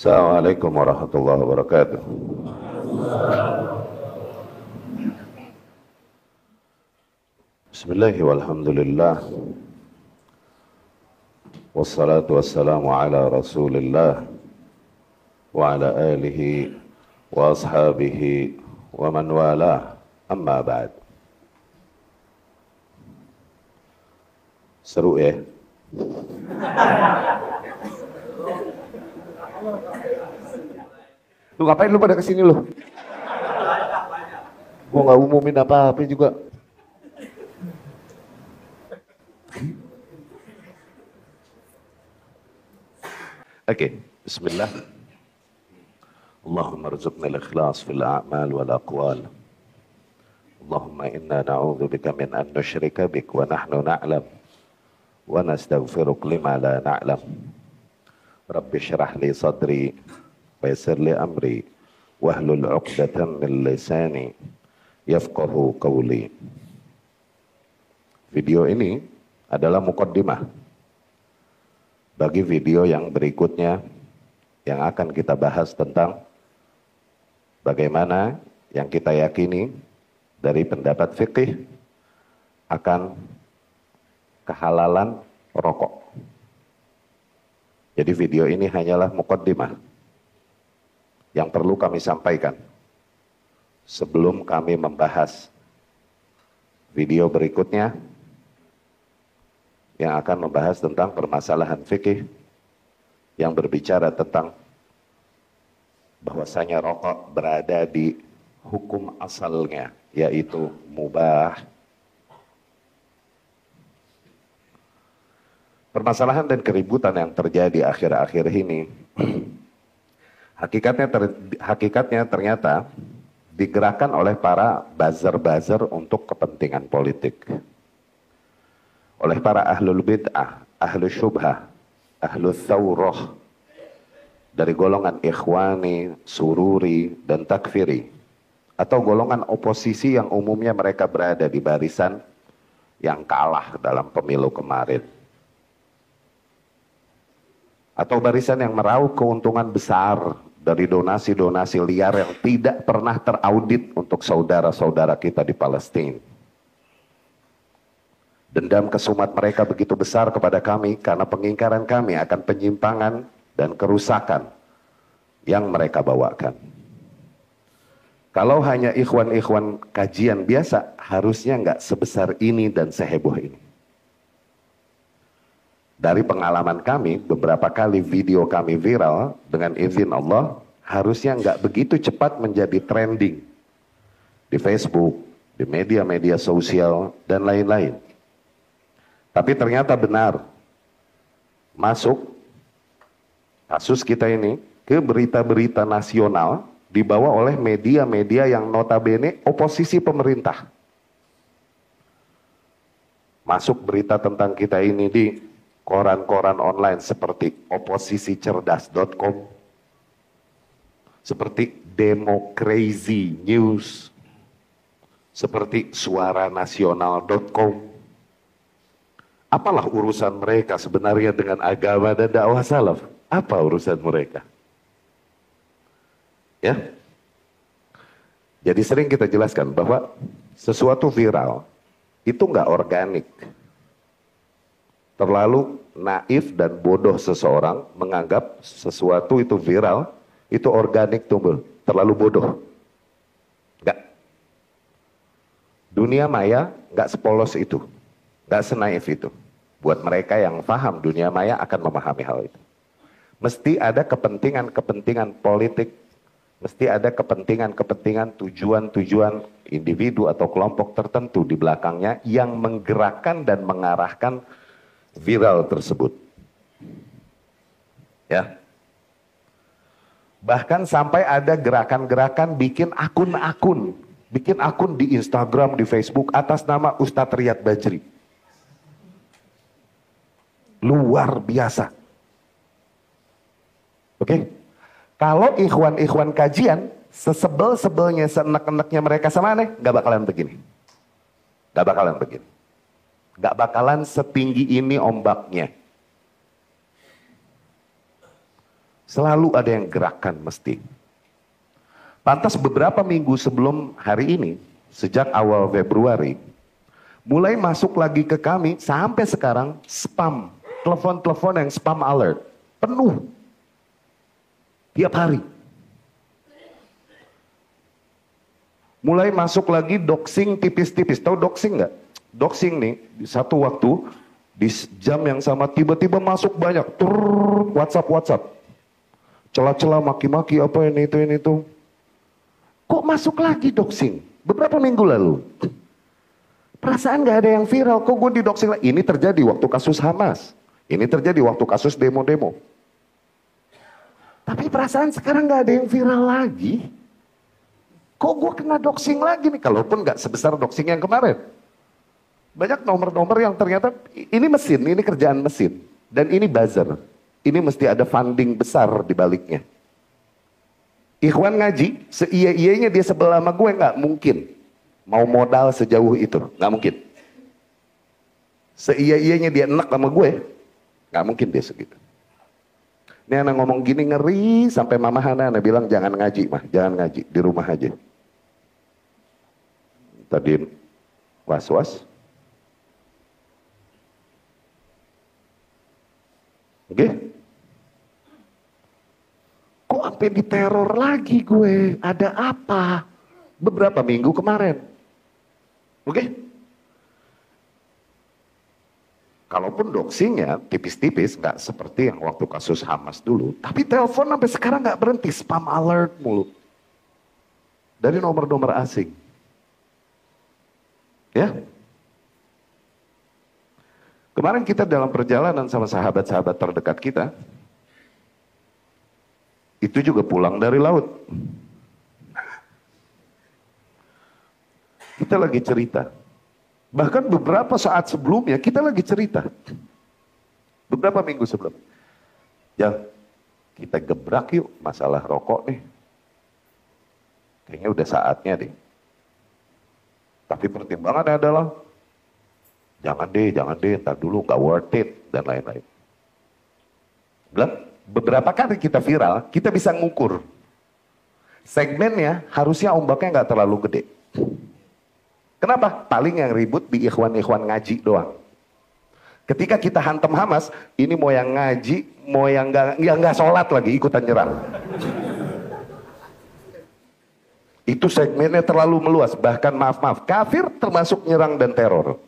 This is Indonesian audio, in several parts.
Assalamualaikum warahmatullahi wabarakatuh. Bismillahirrahmanirrahim. Walhamdulillah. Wassalatu wassalamu ala Rasulillah wa ala alihi wa ashabihi wa man walah. Amma ba'd. Seru ya? Lu ngapain lu pada kesini lu? Gua nggak umumin apa-apa juga. Oke, bismillah. Allahumma rzuqna al-ikhlas fil a'mal wal aqwal. Allahumma inna na'udzubika min an nusyrika bik wa nahnu na'lam wa nastaghfiruka lima la na'lam. Rabbi shrah li sadri wa yassir li amri wahlul 'uqdatam min lisani yafqahu qawli. Video ini adalah muqaddimah bagi video yang berikutnya yang akan kita bahas tentang bagaimana yang kita yakini dari pendapat fikih akan kehalalan rokok. Jadi video ini hanyalah muqaddimah yang perlu kami sampaikan sebelum kami membahas video berikutnya yang akan membahas tentang permasalahan fikih yang berbicara tentang bahwasanya rokok berada di hukum asalnya, yaitu mubah. Permasalahan dan keributan yang terjadi akhir-akhir ini hakikatnya ternyata digerakkan oleh para buzzer-buzzer untuk kepentingan politik. Oleh para ahlul bid'ah, ahlul syubhah, ahlul thawrah, dari golongan ikhwani, sururi, dan takfiri, atau golongan oposisi yang umumnya mereka berada di barisan yang kalah dalam pemilu kemarin, atau barisan yang meraup keuntungan besar dari donasi-donasi liar yang tidak pernah teraudit untuk saudara-saudara kita di Palestina. Dendam kesumat mereka begitu besar kepada kami karena pengingkaran kami akan penyimpangan dan kerusakan yang mereka bawakan. Kalau hanya ikhwan-ikhwan kajian biasa, harusnya nggak sebesar ini dan seheboh ini. Dari pengalaman kami, beberapa kali video kami viral dengan izin Allah, harusnya nggak begitu cepat menjadi trending di Facebook, di media-media sosial, dan lain-lain. Tapi ternyata benar, masuk kasus kita ini ke berita-berita nasional dibawa oleh media-media yang notabene oposisi pemerintah. Masuk berita tentang kita ini di koran-koran online seperti oposisicerdas.com, seperti Democrazy News, seperti suaranasional.com. Apalah urusan mereka sebenarnya dengan agama dan dakwah salaf? Apa urusan mereka? Ya. Jadi sering kita jelaskan bahwa sesuatu viral itu nggak organik. Terlalu naif dan bodoh seseorang menganggap sesuatu itu viral, itu organik tumbuh. Terlalu bodoh. Nggak. Dunia maya nggak sepolos itu. Nggak senaif itu. Buat mereka yang paham dunia maya akan memahami hal itu. Mesti ada kepentingan-kepentingan politik, mesti ada kepentingan-kepentingan, tujuan-tujuan individu atau kelompok tertentu di belakangnya yang menggerakkan dan mengarahkan viral tersebut. Ya. Bahkan sampai ada gerakan-gerakan bikin akun di Instagram, di Facebook atas nama Ustadz Riyad Bajri. Luar biasa. Oke? Kalau ikhwan-ikhwan kajian, sesebel-sebelnya, seenak-enaknya mereka sama aneh, gak bakalan begini. Gak bakalan begini. Gak bakalan setinggi ini ombaknya. Selalu ada yang gerakan mesti. Pantas beberapa minggu sebelum hari ini, sejak awal Februari, mulai masuk lagi ke kami sampai sekarang spam. Telepon-telepon yang spam alert. Penuh. Tiap hari. Mulai masuk lagi doxing tipis-tipis. Tahu doxing nggak? Doxing nih, di satu waktu, di jam yang sama tiba-tiba masuk banyak. WhatsApp. Celah-celah maki-maki apa ini itu. Kok masuk lagi doxing? Beberapa minggu lalu. Perasaan gak ada yang viral, kok gue di doxing lagi? Ini terjadi waktu kasus Hamas. Ini terjadi waktu kasus demo-demo. Tapi perasaan sekarang gak ada yang viral lagi. Kok gue kena doxing lagi nih? Kalaupun gak sebesar doxing yang kemarin. Banyak nomor-nomor yang ternyata, ini mesin, ini kerjaan mesin. Dan ini buzzer. Ini mesti ada funding besar di baliknya. Ikhwan ngaji, seia-ianya dia sebelah sama gue nggak mungkin mau modal sejauh itu, nggak mungkin. Seia-ianya dia enak sama gue, nggak mungkin dia segitu. Ini anak ngomong gini ngeri sampai Mama Hana bilang jangan ngaji mah, jangan ngaji di rumah aja. Tadi was-was. Oke? Kok sampai diteror lagi gue? Ada apa? Beberapa minggu kemarin. Oke? Kalaupun doxingnya tipis-tipis, nggak seperti yang waktu kasus Hamas dulu. Tapi telepon sampai sekarang nggak berhenti, spam alert mulu. Dari nomor-nomor asing. Ya? Kemarin kita dalam perjalanan sama sahabat-sahabat terdekat kita, itu juga pulang dari laut. Kita lagi cerita. Bahkan beberapa saat sebelumnya kita lagi cerita. Beberapa minggu sebelum. Ya, kita gebrak yuk masalah rokok nih. Kayaknya udah saatnya deh. Tapi pertimbangannya adalah jangan deh, ntar dulu gak worth it, dan lain-lain. Beberapa kali kita viral, kita bisa ngukur. Segmennya harusnya ombaknya gak terlalu gede. Kenapa? Paling yang ribut di ikhwan-ikhwan ngaji doang. Ketika kita hantam Hamas, ini mau yang ngaji, mau yang gak sholat lagi, ikutan nyerang. Itu segmennya terlalu meluas, bahkan maaf-maaf, kafir termasuk nyerang dan teror.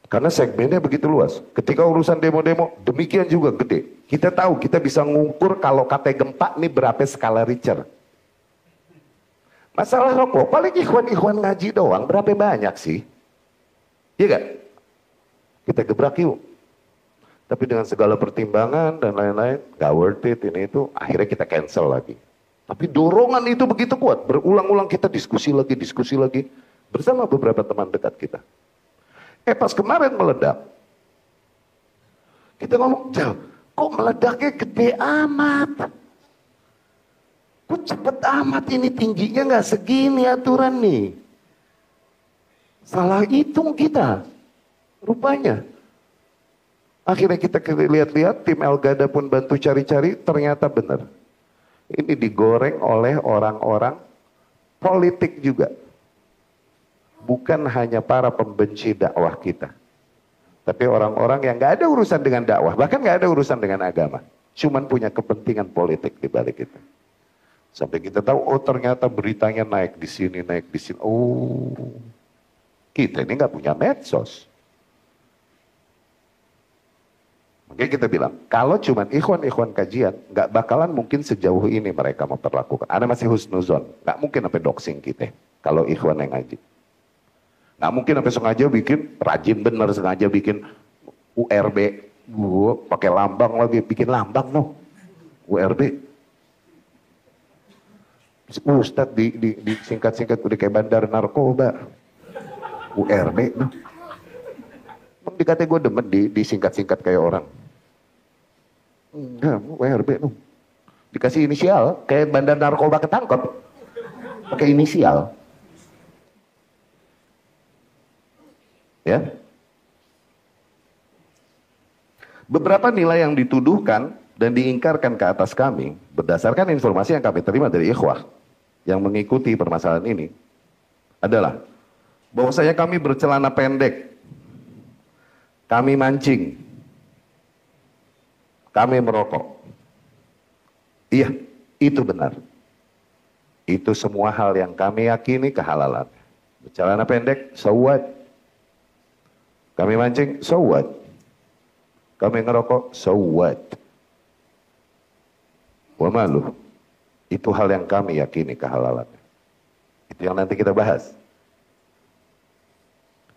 Karena segmennya begitu luas. Ketika urusan demo-demo, demikian juga gede. Kita tahu, kita bisa ngukur kalau kata gempa ini berapa skala Richter. Masalah rokok, paling ikhwan-ikhwan ngaji doang, berapa banyak sih? Iya gak? Kita gebrak yuk. Tapi dengan segala pertimbangan dan lain-lain, gak worth it ini itu, akhirnya kita cancel lagi. Tapi dorongan itu begitu kuat, berulang-ulang kita diskusi lagi, bersama beberapa teman dekat kita. Pas kemarin meledak, kita ngomong, kok meledaknya gede amat? Kok cepet amat ini, tingginya nggak segini aturan nih? Salah hitung kita, rupanya. Akhirnya kita lihat-lihat, tim Elgada pun bantu cari-cari, ternyata benar. Ini digoreng oleh orang-orang politik juga. Bukan hanya para pembenci dakwah kita. Tapi orang-orang yang gak ada urusan dengan dakwah. Bahkan gak ada urusan dengan agama. Cuman punya kepentingan politik di balik itu. Sampai kita tahu, oh ternyata beritanya naik di sini. Oh, kita ini gak punya medsos. Makanya kita bilang, kalau cuman ikhwan-ikhwan kajian, gak bakalan mungkin sejauh ini mereka memperlakukan. Ada masih husnuzon. Gak mungkin sampai doxing kita. Kalau ikhwan yang ngaji. Nggak mungkin sampai sengaja bikin, rajin bener sengaja bikin URB, pakai lambang lagi, bikin lambang no, URB. Ustadz di singkat-singkat udah kayak bandar narkoba, URB no. Dikata gue demen disingkat-singkat kayak orang. Enggak, URB no. Dikasih inisial, kayak bandar narkoba ketangkep, pakai inisial. Ya. Beberapa nilai yang dituduhkan dan diingkarkan ke atas kami berdasarkan informasi yang kami terima dari ikhwah yang mengikuti permasalahan ini adalah bahwasanya kami bercelana pendek, kami mancing, kami merokok. Iya, itu benar. Itu semua hal yang kami yakini kehalalan. Bercelana pendek, so what? Kami mancing, so what? Kami ngerokok, so what? Wa malu. Itu hal yang kami yakini kehalalannya. Itu yang nanti kita bahas.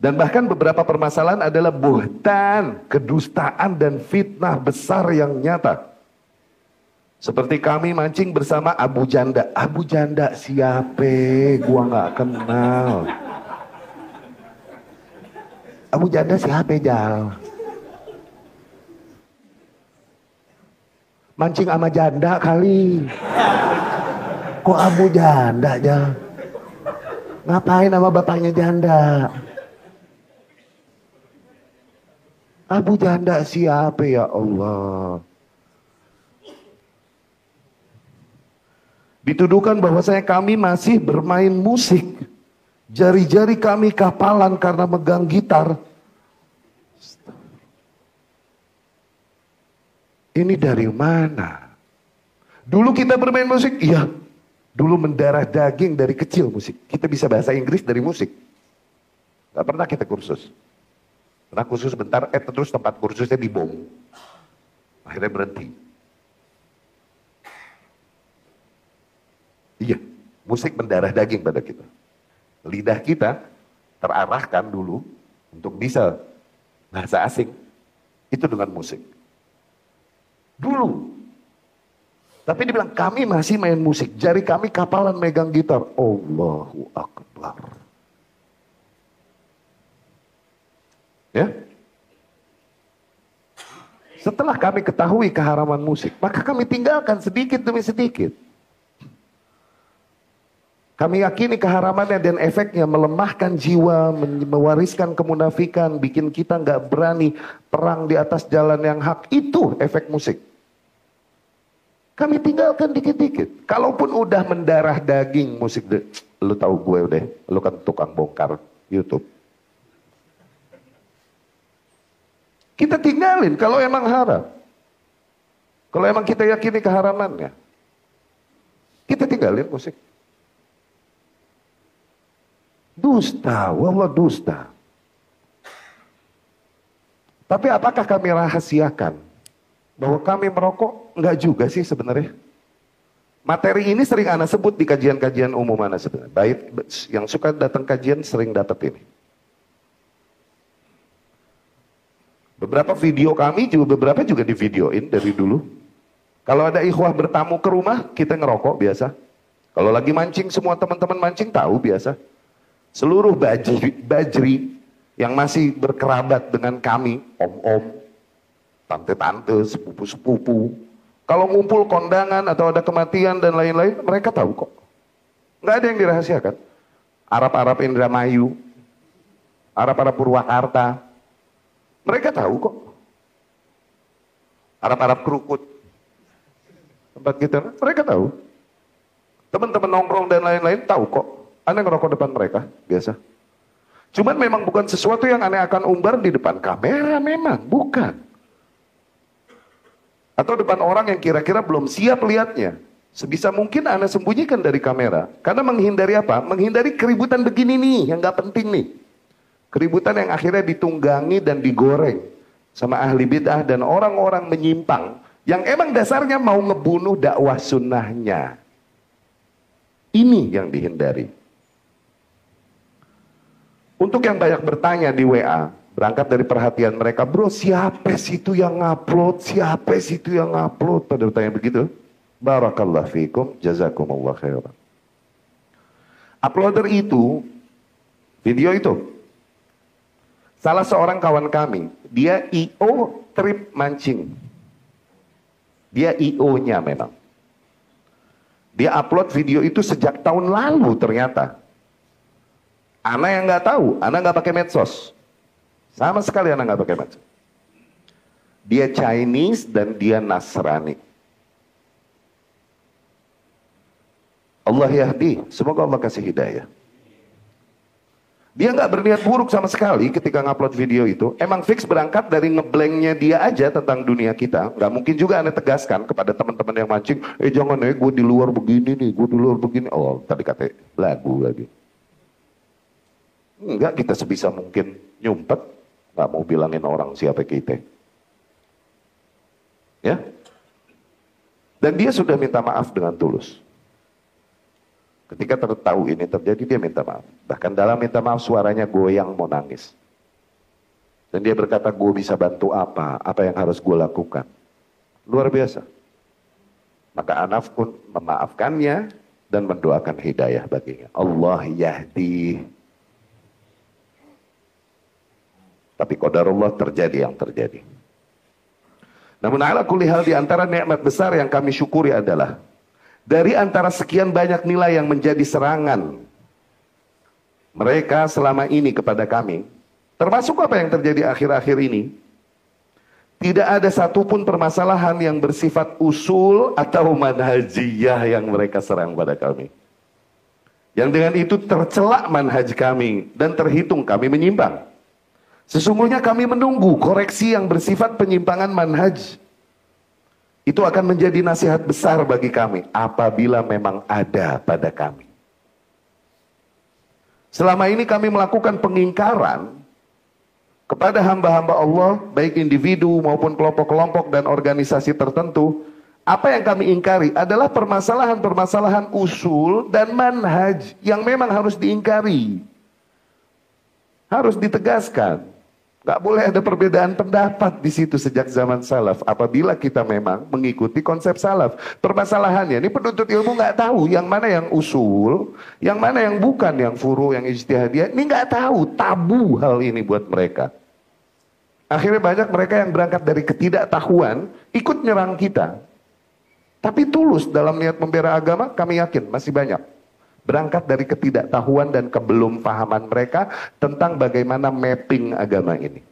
Dan bahkan beberapa permasalahan adalah buhtan, kedustaan dan fitnah besar yang nyata. Seperti kami mancing bersama Abu Janda. Abu Janda siapa? Gua nggak kenal. Abu Janda siapa, Jal? Mancing sama janda kali. Kok Abu Janda, Jal? Ngapain sama bapaknya janda? Abu Janda siapa, ya Allah? Dituduhkan bahwasanya kami masih bermain musik. Jari-jari kami kapalan karena megang gitar. Ini dari mana? Dulu kita bermain musik, iya. Dulu mendarah daging dari kecil musik. Kita bisa bahasa Inggris dari musik. Gak pernah kita kursus. Pernah kursus bentar, terus tempat kursusnya dibom. Akhirnya berhenti. Iya, musik mendarah daging pada kita. Lidah kita terarahkan dulu untuk bisa bahasa asing. Itu dengan musik. Dulu. Tapi dibilang kami masih main musik. Jari kami kapalan megang gitar. Allahu Akbar. Ya. Setelah kami ketahui keharaman musik, maka kami tinggalkan sedikit demi sedikit. Kami yakini keharamannya dan efeknya melemahkan jiwa, mewariskan kemunafikan, bikin kita nggak berani perang di atas jalan yang hak. Itu efek musik. Kami tinggalkan dikit-dikit. Kalaupun udah mendarah daging musik, lu tahu gue udah, lu kan tukang bongkar YouTube. Kita tinggalin kalau emang haram. Kalau emang kita yakini keharamannya, kita tinggalin musik. Dusta, wallah dusta. Tapi apakah kami rahasiakan bahwa kami merokok? Enggak juga sih sebenarnya. Materi ini sering Ana sebut di kajian-kajian umum Ana sebenarnya. Baik yang suka datang kajian sering dapat ini. Beberapa video kami juga beberapa juga di videoin dari dulu. Kalau ada ikhwah bertamu ke rumah, kita ngerokok biasa. Kalau lagi mancing, semua teman-teman mancing tahu biasa. Seluruh bajri yang masih berkerabat dengan kami, om-om, tante-tante, sepupu-sepupu, kalau ngumpul kondangan atau ada kematian dan lain-lain, mereka tahu kok. Nggak ada yang dirahasiakan. Arab-Arab Indramayu, Arab-Arab Purwakarta, mereka tahu kok. Arab-Arab Krukut, tempat kita, mereka tahu. Teman-teman nongkrong dan lain-lain tahu kok. Anda ngerokok depan mereka, biasa. Cuman memang bukan sesuatu yang Anda akan umbar di depan kamera, memang, bukan. Atau depan orang yang kira-kira belum siap lihatnya. Sebisa mungkin Anda sembunyikan dari kamera. Karena menghindari apa? Menghindari keributan begini nih, yang gak penting nih. Keributan yang akhirnya ditunggangi dan digoreng sama ahli bid'ah dan orang-orang menyimpang. Yang emang dasarnya mau ngebunuh dakwah sunnahnya. Ini yang dihindari. Untuk yang banyak bertanya di WA, berangkat dari perhatian mereka, bro siapa sih itu yang ngupload, siapa sih itu yang ngupload, pada bertanya begitu. Barakallah fikum, jazakumullah khairan. Uploader itu, video itu, salah seorang kawan kami, dia IO trip mancing. Dia IO-nya memang. Dia upload video itu sejak tahun lalu ternyata. Ana yang nggak tahu, Ana nggak pakai medsos, sama sekali Ana nggak pakai medsos. Dia Chinese dan dia Nasrani. Allah yahdi, semoga Allah kasih hidayah. Dia nggak berniat buruk sama sekali ketika ngupload video itu. Emang fix berangkat dari ngeblanknya dia aja tentang dunia kita. Nggak mungkin juga Anda tegaskan kepada teman-teman yang mancing, jangan gue di luar begini nih, gue di luar begini. Oh, tadi kata lagu lagi. Enggak, kita sebisa mungkin nyumpet, nggak mau bilangin orang siapa kita. Ya. Dan dia sudah minta maaf dengan tulus. Ketika tahu ini terjadi, dia minta maaf. Bahkan dalam minta maaf suaranya goyang mau nangis. Dan dia berkata, gue bisa bantu apa? Apa yang harus gue lakukan? Luar biasa. Maka Anaf pun memaafkannya dan mendoakan hidayah baginya. Allah yahdi. Tapi qadarullah terjadi yang terjadi. Namun ala kulli hal, di antara nikmat besar yang kami syukuri adalah dari antara sekian banyak nilai yang menjadi serangan mereka selama ini kepada kami, termasuk apa yang terjadi akhir-akhir ini, tidak ada satupun permasalahan yang bersifat usul atau manhajiyah yang mereka serang pada kami. Yang dengan itu tercelak manhaj kami dan terhitung kami menyimpang. Sesungguhnya kami menunggu koreksi yang bersifat penyimpangan manhaj. Itu akan menjadi nasihat besar bagi kami apabila memang ada pada kami. Selama ini kami melakukan pengingkaran kepada hamba-hamba Allah, baik individu maupun kelompok-kelompok dan organisasi tertentu. Apa yang kami ingkari adalah permasalahan-permasalahan usul dan manhaj yang memang harus diingkari. Harus ditegaskan. Gak boleh ada perbedaan pendapat di situ sejak zaman salaf. Apabila kita memang mengikuti konsep salaf. Permasalahannya, ini penuntut ilmu gak tahu yang mana yang usul, yang mana yang bukan, yang furu, yang ijtihadiyah. Ini gak tahu, tabu hal ini buat mereka. Akhirnya banyak mereka yang berangkat dari ketidaktahuan, ikut nyerang kita. Tapi tulus dalam niat membela agama, kami yakin masih banyak. Berangkat dari ketidaktahuan dan kebelumfahaman mereka tentang bagaimana mapping agama ini.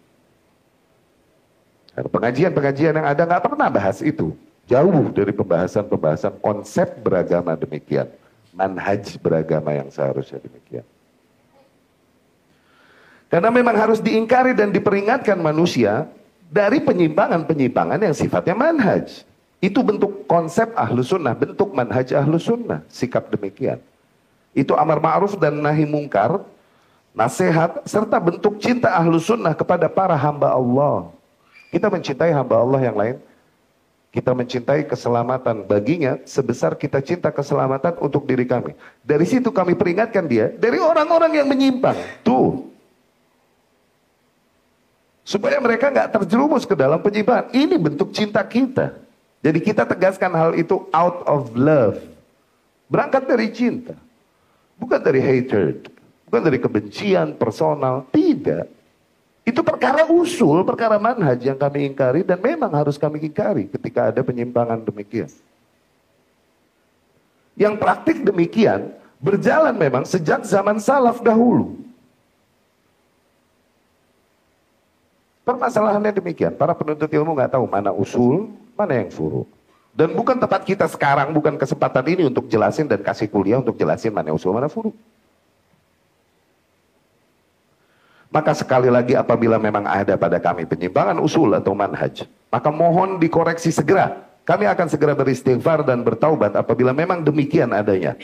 Pengajian-pengajian yang ada nggak pernah bahas itu. Jauh dari pembahasan-pembahasan konsep beragama demikian. Manhaj beragama yang seharusnya demikian. Karena memang harus diingkari dan diperingatkan manusia dari penyimpangan-penyimpangan yang sifatnya manhaj. Itu bentuk konsep ahlus sunnah, bentuk manhaj ahlus sunnah. Sikap demikian. Itu amar ma'ruf dan nahi mungkar, nasihat, serta bentuk cinta ahlus sunnah kepada para hamba Allah. Kita mencintai hamba Allah yang lain, kita mencintai keselamatan baginya sebesar kita cinta keselamatan untuk diri kami. Dari situ kami peringatkan dia dari orang-orang yang menyimpang. Tuh. Supaya mereka nggak terjerumus ke dalam penyimpangan. Ini bentuk cinta kita. Jadi kita tegaskan hal itu out of love. Berangkat dari cinta. Bukan dari hatred, bukan dari kebencian personal, tidak. Itu perkara usul, perkara manhaj yang kami ingkari dan memang harus kami ingkari ketika ada penyimpangan demikian. Yang praktik demikian berjalan memang sejak zaman salaf dahulu. Permasalahannya demikian, para penuntut ilmu nggak tahu mana usul, mana yang furu. Dan bukan tempat kita sekarang, bukan kesempatan ini untuk jelasin dan kasih kuliah untuk jelasin mana usul, mana furu. Maka sekali lagi apabila memang ada pada kami penyimpangan usul atau manhaj, maka mohon dikoreksi segera. Kami akan segera beristighfar dan bertaubat apabila memang demikian adanya.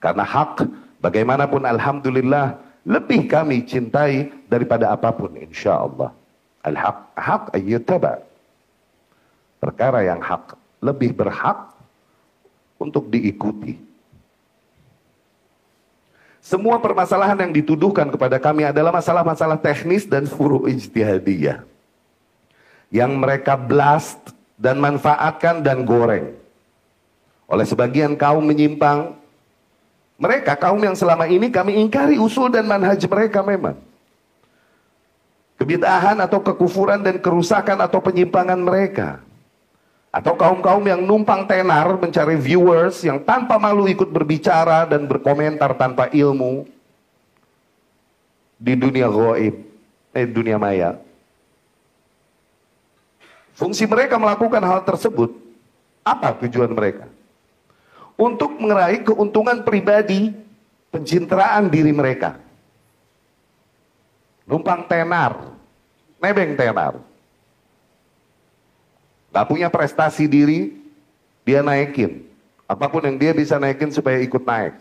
Karena hak, bagaimanapun alhamdulillah, lebih kami cintai daripada apapun insya Allah. Al-haq, haq ayyutaba. Perkara yang hak, lebih berhak untuk diikuti. Semua permasalahan yang dituduhkan kepada kami adalah masalah-masalah teknis dan furu' ijtihadiyah. Yang mereka blast dan manfaatkan dan goreng. Oleh sebagian kaum menyimpang. Mereka kaum yang selama ini kami ingkari usul dan manhaj mereka memang. Kebid'ahan atau kekufuran dan kerusakan atau penyimpangan mereka. Atau kaum-kaum yang numpang tenar mencari viewers yang tanpa malu ikut berbicara dan berkomentar tanpa ilmu di dunia gaib, dunia maya. Fungsi mereka melakukan hal tersebut, apa tujuan mereka? Untuk meraih keuntungan pribadi, pencitraan diri mereka. Numpang tenar, nebeng tenar. Gak punya prestasi diri, dia naikin. Apapun yang dia bisa naikin supaya ikut naik.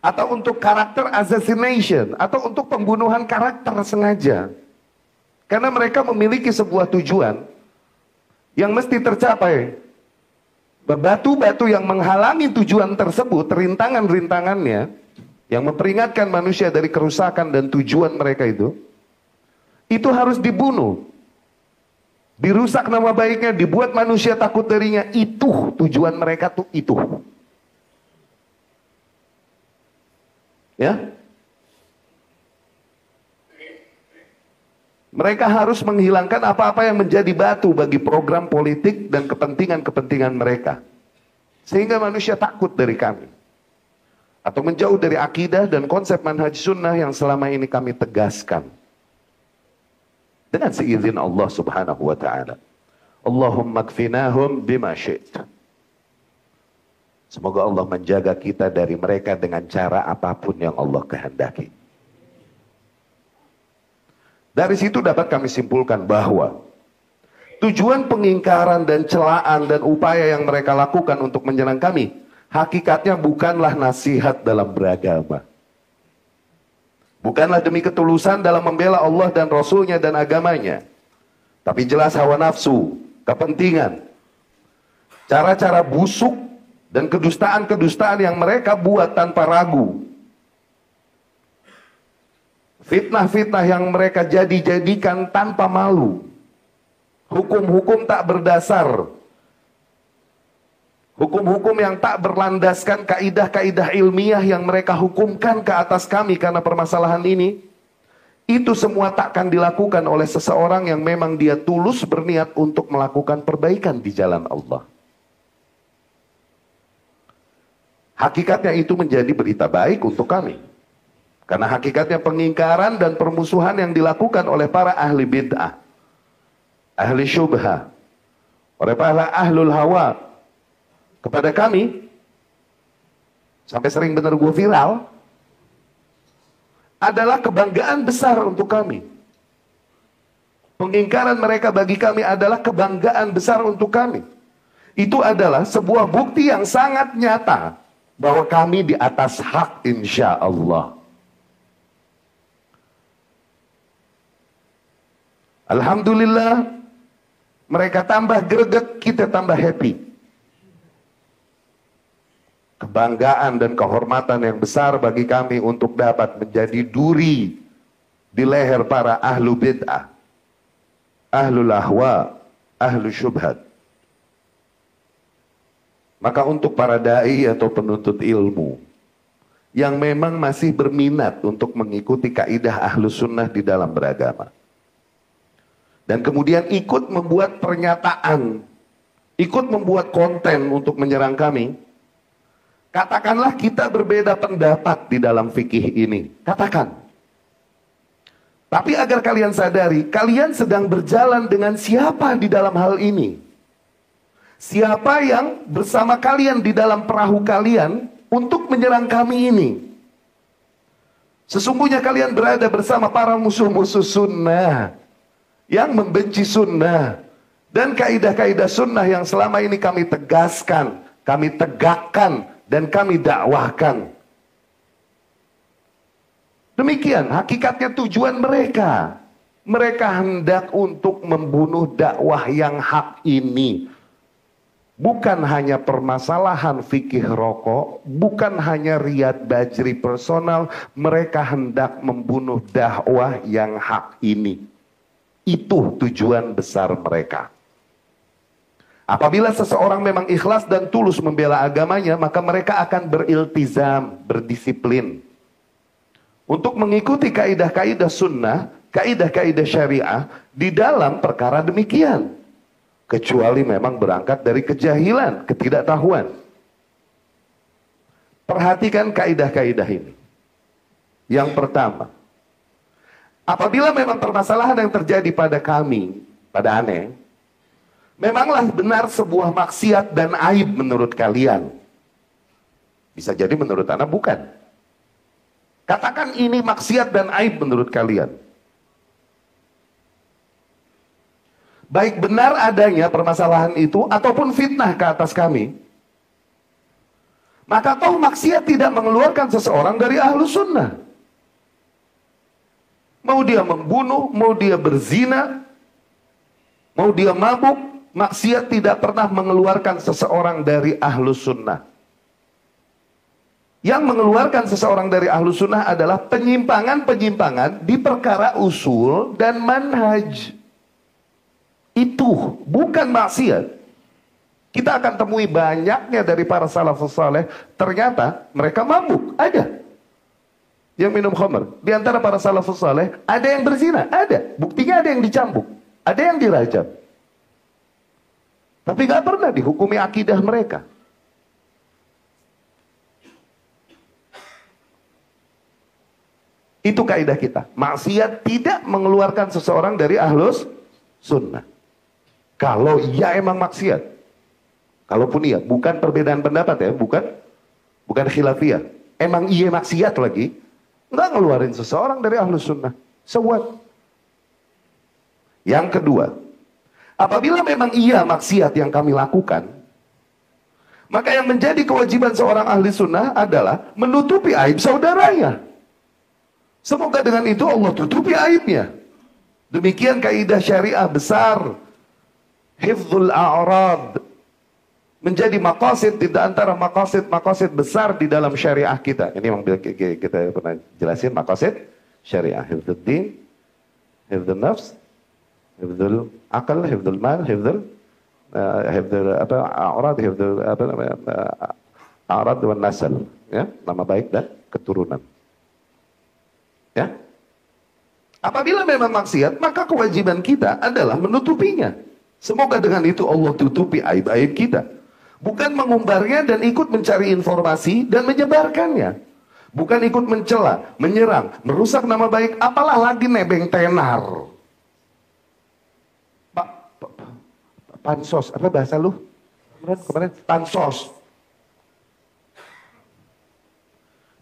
Atau untuk karakter assassination, atau untuk pembunuhan karakter sengaja. Karena mereka memiliki sebuah tujuan yang mesti tercapai. Batu-batu yang menghalangi tujuan tersebut, rintangan-rintangannya, yang memperingatkan manusia dari kerusakan dan tujuan mereka itu harus dibunuh. Dirusak nama baiknya, dibuat manusia takut darinya. Itu tujuan mereka tuh itu. Ya. Mereka harus menghilangkan apa-apa yang menjadi batu bagi program politik dan kepentingan-kepentingan mereka. Sehingga manusia takut dari kami. Atau menjauh dari akidah dan konsep manhaj sunnah yang selama ini kami tegaskan. Dengan seizin Allah subhanahu wa ta'ala. Allahumma kfinahum bima syi'ta. Semoga Allah menjaga kita dari mereka dengan cara apapun yang Allah kehendaki. Dari situ dapat kami simpulkan bahwa tujuan pengingkaran dan celaan dan upaya yang mereka lakukan untuk menyerang kami, hakikatnya bukanlah nasihat dalam beragama. Bukanlah demi ketulusan dalam membela Allah dan Rasulnya dan agamanya. Tapi jelas hawa nafsu, kepentingan, cara-cara busuk, dan kedustaan-kedustaan yang mereka buat tanpa ragu. Fitnah-fitnah yang mereka jadikan tanpa malu. Hukum-hukum tak berdasar. Hukum-hukum yang tak berlandaskan kaidah-kaidah ilmiah yang mereka hukumkan ke atas kami karena permasalahan ini. Itu semua takkan dilakukan oleh seseorang yang memang dia tulus berniat untuk melakukan perbaikan di jalan Allah. Hakikatnya itu menjadi berita baik untuk kami. Karena hakikatnya pengingkaran dan permusuhan yang dilakukan oleh para ahli bid'ah, ahli syubhah, oleh para ahlul hawa kepada kami, sampai sering benar gue viral, adalah kebanggaan besar untuk kami. Pengingkaran mereka bagi kami adalah kebanggaan besar untuk kami. Itu adalah sebuah bukti yang sangat nyata bahwa kami di atas hak insya Allah. Alhamdulillah, mereka tambah greget, kita tambah happy. Kebanggaan dan kehormatan yang besar bagi kami untuk dapat menjadi duri di leher para ahlu bid'ah, ahlul ahwa, ahlu syubhat. Maka untuk para da'i atau penuntut ilmu yang memang masih berminat untuk mengikuti kaidah ahlu sunnah di dalam beragama, dan kemudian ikut membuat pernyataan, ikut membuat konten untuk menyerang kami, katakanlah kita berbeda pendapat di dalam fikih ini. Katakan. Tapi agar kalian sadari, kalian sedang berjalan dengan siapa di dalam hal ini? Siapa yang bersama kalian di dalam perahu kalian untuk menyerang kami ini? Sesungguhnya kalian berada bersama para musuh-musuh sunnah yang membenci sunnah dan kaidah-kaidah sunnah yang selama ini kami tegaskan, kami tegakkan, dan kami dakwahkan. Demikian hakikatnya tujuan mereka. Mereka hendak untuk membunuh dakwah yang hak ini. Bukan hanya permasalahan fikih rokok, bukan hanya Riyad Bajri personal, mereka hendak membunuh dakwah yang hak ini. Itu tujuan besar mereka. Apabila seseorang memang ikhlas dan tulus membela agamanya, maka mereka akan beriltizam, berdisiplin untuk mengikuti kaidah-kaidah sunnah, kaidah-kaidah syariah di dalam perkara demikian. Kecuali memang berangkat dari kejahilan, ketidaktahuan. Perhatikan kaidah-kaidah ini. Yang pertama, apabila memang permasalahan yang terjadi pada kami Pada aneh. Memanglah benar sebuah maksiat dan aib menurut kalian. Bisa jadi menurut anak bukan. Katakan ini maksiat dan aib menurut kalian. Baik benar adanya permasalahan itu ataupun fitnah ke atas kami. Maka toh maksiat tidak mengeluarkan seseorang dari ahlus sunnah. Mau dia membunuh, mau dia berzina, mau dia mabuk, maksiat tidak pernah mengeluarkan seseorang dari ahlus sunnah. Yang mengeluarkan seseorang dari ahlus sunnah adalah penyimpangan-penyimpangan di perkara usul dan manhaj. Itu bukan maksiat. Kita akan temui banyaknya dari para salafus saleh, ternyata mereka mabuk, ada. Yang minum khamr. Di antara para salafus saleh, ada yang berzina, ada. Buktinya ada yang dicambuk, ada yang dirajam. Tapi gak pernah dihukumi akidah mereka. Itu kaidah kita. Maksiat tidak mengeluarkan seseorang dari ahlus sunnah. Kalau iya emang maksiat. Kalaupun iya, bukan perbedaan pendapat ya, bukan khilafiyah. Emang iya maksiat lagi, nggak ngeluarin seseorang dari ahlus sunnah. So what? Yang kedua, apabila memang iya maksiat yang kami lakukan, maka yang menjadi kewajiban seorang ahli sunnah adalah menutupi aib saudaranya. Semoga dengan itu Allah tutupi aibnya. Demikian kaidah syariah besar. Hifdzul a'rad. Menjadi maqasid di antara maqasid besar di dalam syariah kita. Ini yang kita pernah jelasin maqasid syariah. Hifdzul din, hifdzul nafs, hifdzul akal, hifdzul mal, hifdzul a'rad, hifdzul a'rad dan nasal. Ya, nama baik dan keturunan. Ya. Apabila memang maksiat, maka kewajiban kita adalah menutupinya. Semoga dengan itu Allah tutupi aib-aib kita. Bukan mengumbarnya dan ikut mencari informasi dan menyebarkannya. Bukan ikut mencela, menyerang, merusak nama baik, apalah lagi nebeng tenar. Pansos, apa bahasa lu? Kemarin pansos.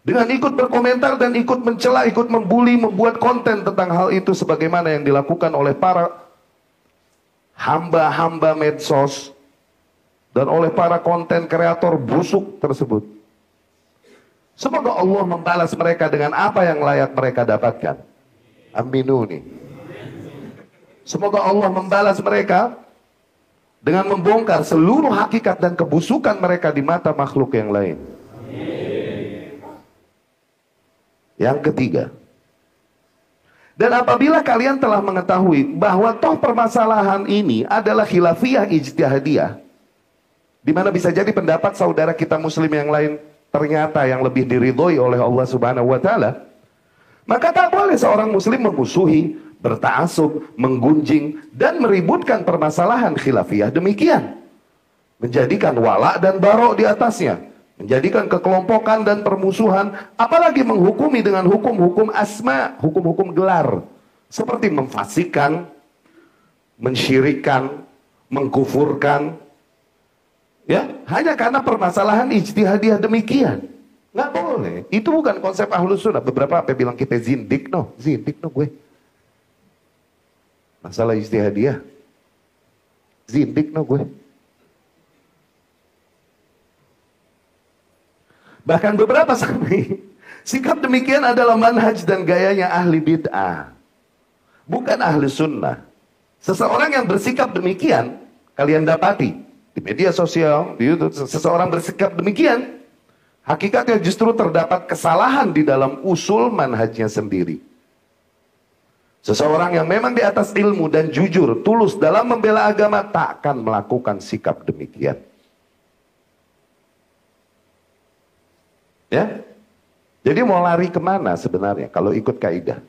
Dengan ikut berkomentar dan ikut mencela, ikut membuli, membuat konten tentang hal itu sebagaimana yang dilakukan oleh para hamba-hamba medsos dan oleh para konten kreator busuk tersebut. Semoga Allah membalas mereka dengan apa yang layak mereka dapatkan. Aminuni. Semoga Allah membalas mereka dengan membongkar seluruh hakikat dan kebusukan mereka di mata makhluk yang lain. Yang ketiga, dan apabila kalian telah mengetahui bahwa toh permasalahan ini adalah khilafiyah ijtihadiyah, di mana bisa jadi pendapat saudara kita muslim yang lain ternyata yang lebih diridhoi oleh Allah Subhanahu wa taala, maka tak boleh seorang muslim memusuhi, berta'assub, menggunjing dan meributkan permasalahan khilafiyah demikian, menjadikan wala dan barok di atasnya, menjadikan kekelompokan dan permusuhan, apalagi menghukumi dengan hukum-hukum asma, hukum-hukum gelar, seperti memfasikan, mensyirikan, mengkufurkan, ya, hanya karena permasalahan ijtihadiyah demikian. Nggak boleh. Itu bukan konsep ahlus sunnah. Beberapa apa bilang kita zindik no gue. Masalah ijtihadiyah, zindik no gue. Bahkan beberapa sekali sikap demikian adalah manhaj dan gayanya ahli bid'ah, bukan ahli sunnah. Seseorang yang bersikap demikian, kalian dapati di media sosial, di YouTube, seseorang bersikap demikian, hakikatnya justru terdapat kesalahan di dalam usul manhajnya sendiri. Seseorang yang memang di atas ilmu dan jujur, tulus dalam membela agama, tak akan melakukan sikap demikian. Ya, jadi mau lari kemana sebenarnya kalau ikut kaidah?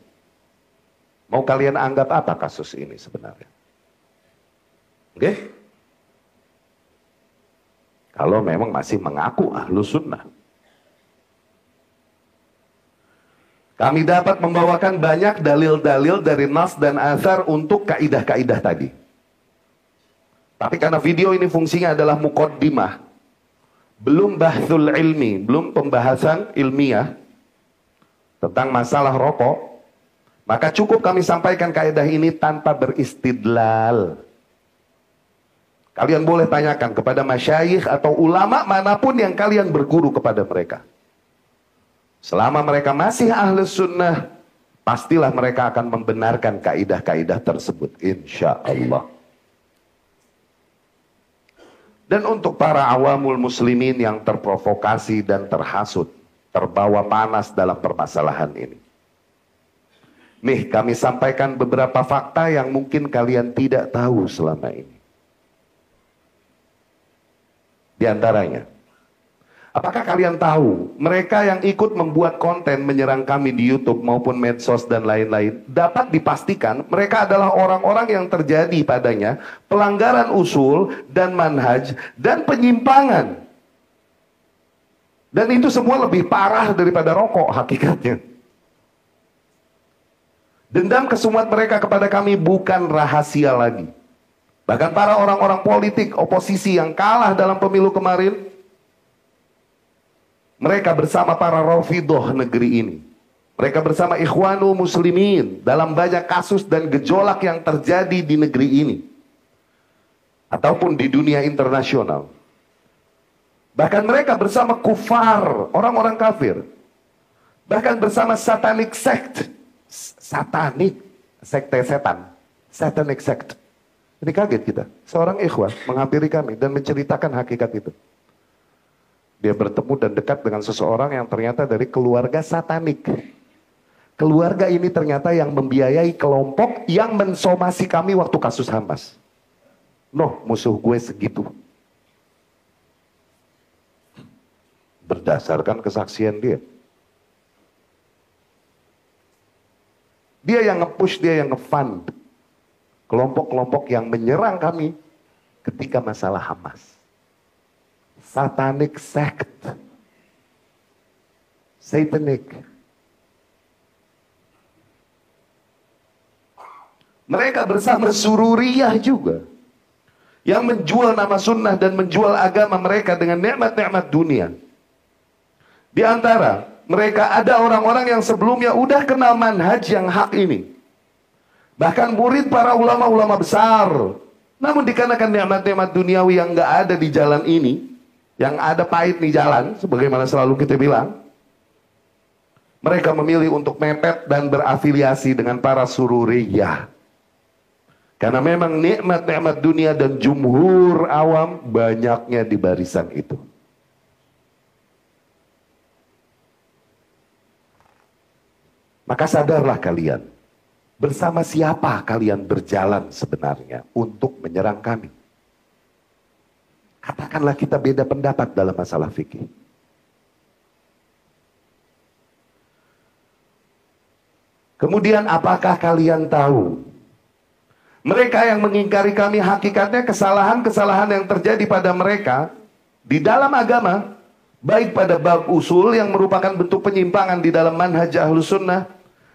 Mau kalian anggap apa kasus ini sebenarnya? Oke? Kalau memang masih mengaku ahlus sunnah. Kami dapat membawakan banyak dalil-dalil dari nas dan athar untuk kaidah-kaidah tadi. Tapi karena video ini fungsinya adalah muqaddimah, belum bahthul ilmi, belum pembahasan ilmiah tentang masalah rokok, maka cukup kami sampaikan kaidah ini tanpa beristidlal. Kalian boleh tanyakan kepada masyayikh atau ulama manapun yang kalian berguru kepada mereka. Selama mereka masih ahlus sunnah, pastilah mereka akan membenarkan kaidah-kaidah tersebut, insya Allah. Dan untuk para awamul muslimin yang terprovokasi dan terhasut, terbawa panas dalam permasalahan ini, nih kami sampaikan beberapa fakta yang mungkin kalian tidak tahu selama ini. Di antaranya, apakah kalian tahu mereka yang ikut membuat konten menyerang kami di YouTube maupun medsos dan lain-lain, dapat dipastikan mereka adalah orang-orang yang terjadi padanya pelanggaran usul dan manhaj dan penyimpangan. Dan itu semua lebih parah daripada rokok hakikatnya. Dendam kesumat mereka kepada kami bukan rahasia lagi. Bahkan para orang-orang politik oposisi yang kalah dalam pemilu kemarin, mereka bersama para Rafidah negeri ini, mereka bersama Ikhwanul Muslimin dalam banyak kasus dan gejolak yang terjadi di negeri ini ataupun di dunia internasional. Bahkan mereka bersama kufar, orang-orang kafir, bahkan bersama satanic sect, satanik, sekte setan, satanic sect. Ini kaget kita, seorang ikhwan menghampiri kami dan menceritakan hakikat itu. Dia bertemu dan dekat dengan seseorang yang ternyata dari keluarga satanik. Keluarga ini ternyata yang membiayai kelompok yang mensomasi kami waktu kasus Hamas. Noh, musuh gue segitu. Berdasarkan kesaksian dia. Dia yang nge-push, dia yang nge-fund kelompok-kelompok yang menyerang kami ketika masalah Hamas. Satanic sect. Satanic. Mereka bersama Sururiyah juga, yang menjual nama sunnah dan menjual agama mereka dengan nikmat-nikmat dunia. Di antara mereka ada orang-orang yang sebelumnya udah kenal manhaj yang hak ini. Bahkan murid para ulama-ulama besar. Namun dikarenakan nikmat-nikmat duniawi yang nggak ada di jalan ini, yang ada pahit di jalan, sebagaimana selalu kita bilang, mereka memilih untuk mepet dan berafiliasi dengan para Sururiyah. Karena memang nikmat-nikmat dunia dan jumhur awam banyaknya di barisan itu. Maka sadarlah kalian, bersama siapa kalian berjalan sebenarnya untuk menyerang kami. Katakanlah kita beda pendapat dalam masalah fikih. Kemudian apakah kalian tahu, mereka yang mengingkari kami hakikatnya kesalahan-kesalahan yang terjadi pada mereka di dalam agama, baik pada bab usul yang merupakan bentuk penyimpangan di dalam manhaj Ahlus Sunnah,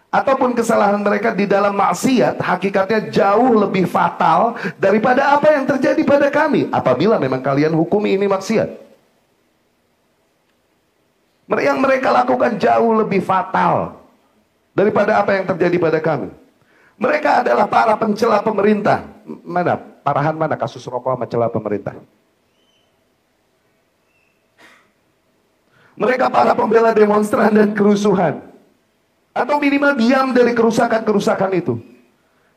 ataupun kesalahan mereka di dalam maksiat, hakikatnya jauh lebih fatal daripada apa yang terjadi pada kami apabila memang kalian hukumi ini maksiat. Yang mereka lakukan jauh lebih fatal daripada apa yang terjadi pada kami. Mereka adalah para pencela pemerintah. Mana? Parahan mana kasus rokok mencela pemerintah? Mereka para pembela demonstran dan kerusuhan. Atau minimal diam dari kerusakan-kerusakan itu.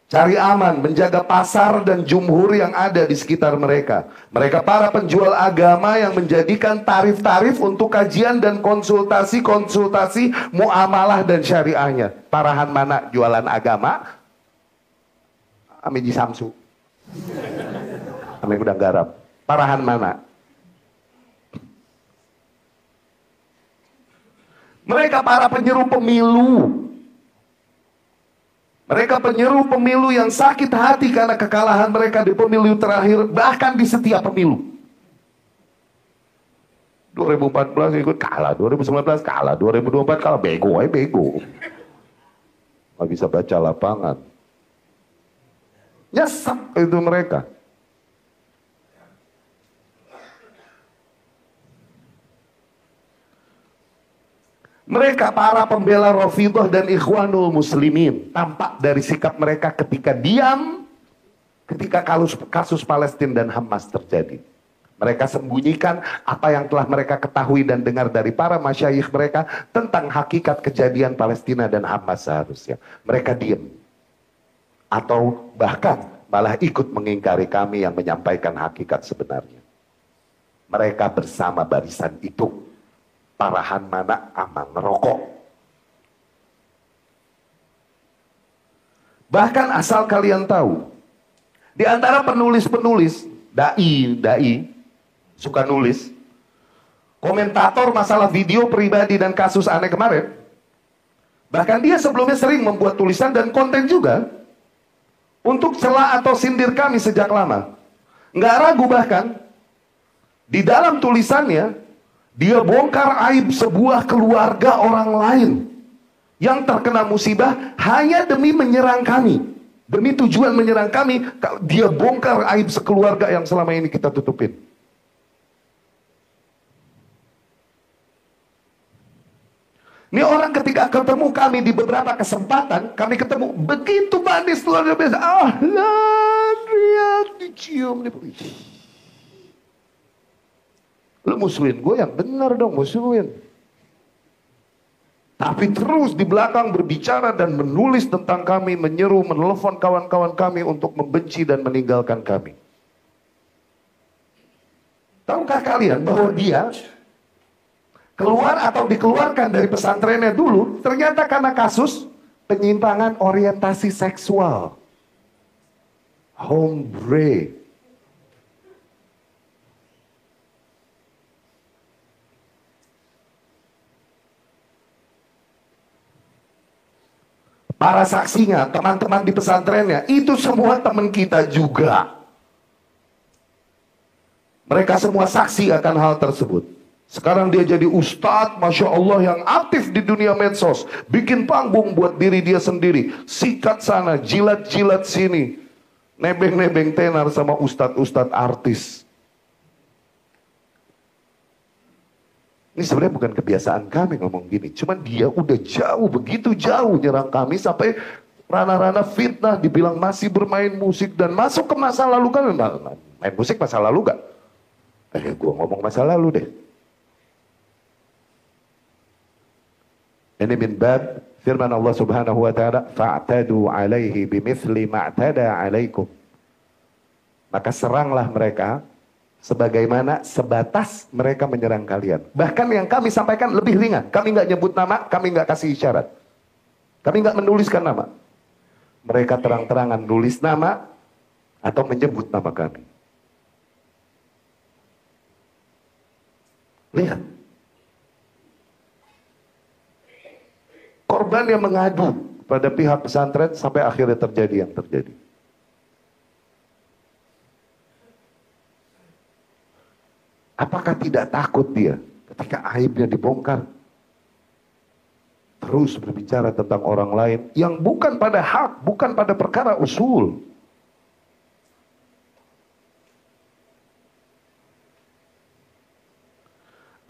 Cari aman, menjaga pasar dan jumhur yang ada di sekitar mereka. Mereka para penjual agama yang menjadikan tarif-tarif untuk kajian dan konsultasi-konsultasi muamalah dan syariahnya. Parahan mana jualan agama? Amiji Samsu. Ame Gudang Garam. Parahan mana? Mereka para penyeru pemilu. Mereka penyeru pemilu yang sakit hati karena kekalahan mereka di pemilu terakhir, bahkan di setiap pemilu. 2014 ikut kalah, 2019 kalah, 2024 kalah, bego, bego. Nggak bisa baca lapangan. Nyesek itu mereka. Mereka para pembela Rafidhah dan Ikhwanul Muslimin, tampak dari sikap mereka ketika diam, ketika kasus Palestina dan Hamas terjadi. Mereka sembunyikan apa yang telah mereka ketahui dan dengar dari para masyayikh mereka tentang hakikat kejadian Palestina dan Hamas seharusnya. Mereka diam. Atau bahkan malah ikut mengingkari kami yang menyampaikan hakikat sebenarnya. Mereka bersama barisan itu. Parahan mana aman merokok. Bahkan asal kalian tahu, di antara penulis-penulis, dai suka nulis, komentator masalah video pribadi dan kasus aneh kemarin, bahkan dia sebelumnya sering membuat tulisan dan konten juga untuk celah atau sindir kami sejak lama. Nggak ragu bahkan, di dalam tulisannya, dia bongkar aib sebuah keluarga orang lain yang terkena musibah hanya demi menyerang kami. Demi tujuan menyerang kami, dia bongkar aib sekeluarga yang selama ini kita tutupin. Ini orang ketika ketemu kami di beberapa kesempatan, kami ketemu begitu manis luar biasa. Lihat dicium nih. Lu musuhin gue yang benar dong, musuhin. Tapi terus di belakang berbicara dan menulis tentang kami, menyeru, menelepon kawan-kawan kami untuk membenci dan meninggalkan kami. Tahukah kalian bahwa dia keluar atau dikeluarkan dari pesantrennya dulu, ternyata karena kasus penyimpangan orientasi seksual. Hombre. Para saksinya, teman-teman di pesantrennya, itu semua teman kita juga. Mereka semua saksi akan hal tersebut. Sekarang dia jadi ustadz, Masya Allah, yang aktif di dunia medsos. Bikin panggung buat diri dia sendiri. Sikat sana, jilat-jilat sini. Nebeng-nebeng tenar sama ustadz-ustadz artis. Ini sebenarnya bukan kebiasaan kami ngomong gini. Cuman dia udah jauh, begitu jauh nyerang kami sampai ranah-ranah fitnah, dibilang masih bermain musik dan masuk ke masa lalu kan. Main musik masa lalu gak? Gue ngomong masa lalu deh. Ini min bab firman Allah Subhanahu wa taala, fa'tadu 'alaihi bimithli ma'tada 'alaikum. Maka seranglah mereka sebagaimana sebatas mereka menyerang kalian. Bahkan yang kami sampaikan lebih ringan. Kami nggak nyebut nama, kami nggak kasih isyarat. Kami nggak menuliskan nama. Mereka terang-terangan nulis nama atau menyebut nama kami. Lihat. Korban yang mengadu pada pihak pesantren sampai akhirnya terjadi yang terjadi. Apakah tidak takut dia ketika aibnya dibongkar? Terus berbicara tentang orang lain yang bukan pada hak, bukan pada perkara usul.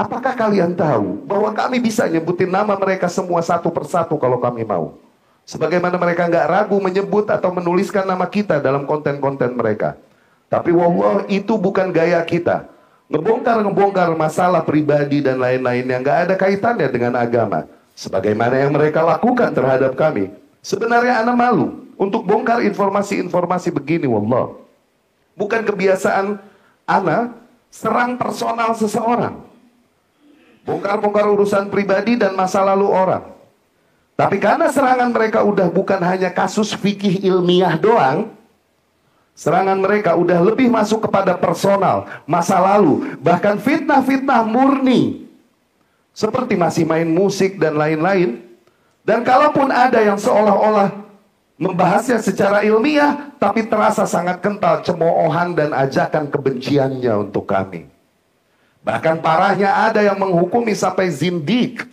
Apakah kalian tahu bahwa kami bisa nyebutin nama mereka semua satu persatu kalau kami mau? Sebagaimana mereka nggak ragu menyebut atau menuliskan nama kita dalam konten-konten mereka. Tapi wallah itu bukan gaya kita. Ngebongkar masalah pribadi dan lain-lain yang gak ada kaitannya dengan agama. Sebagaimana yang mereka lakukan terhadap kami. Sebenarnya ana malu untuk bongkar informasi-informasi begini, wallah. Bukan kebiasaan ana serang personal seseorang. Bongkar-bongkar urusan pribadi dan masa lalu orang. Tapi karena serangan mereka udah bukan hanya kasus fikih ilmiah doang, serangan mereka udah lebih masuk kepada personal, masa lalu, bahkan fitnah-fitnah murni. Seperti masih main musik dan lain-lain. Dan kalaupun ada yang seolah-olah membahasnya secara ilmiah, tapi terasa sangat kental cemoohan dan ajakan kebenciannya untuk kami. Bahkan parahnya ada yang menghukumi sampai zindik.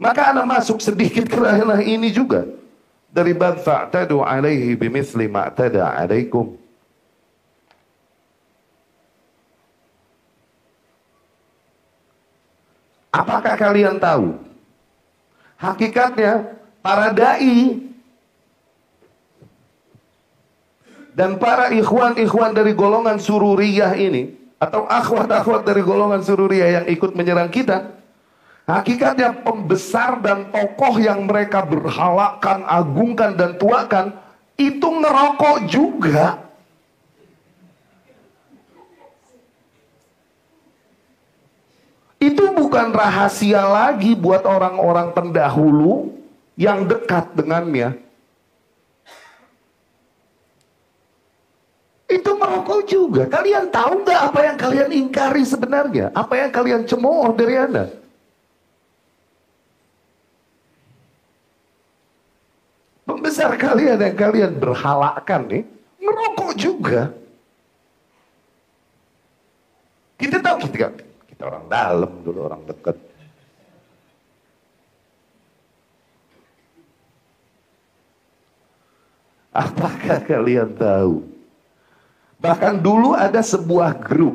Maka anak masuk sedikit ke ranah ini juga. Dari bab fa'tadu 'alaihi bimithli ma'tada 'alaikum. Apakah kalian tahu Hakikatnya para dai dan para ikhwan-ikhwan dari golongan sururiyah ini, atau akhwat-akhwat dari golongan sururiyah yang ikut menyerang kita, hakikatnya pembesar dan tokoh yang mereka berhalakan, agungkan dan tuakan, itu ngerokok juga. Itu bukan rahasia lagi buat orang-orang pendahulu yang dekat dengannya. Itu merokok juga. Kalian tahu nggak apa yang kalian ingkari sebenarnya? Apa yang kalian cemooh dari Anda? Pembesar kalian yang kalian berhalakan nih, merokok juga. Kita tahu kita orang dalam dulu, orang dekat. Apakah kalian tahu? Bahkan dulu ada sebuah grup.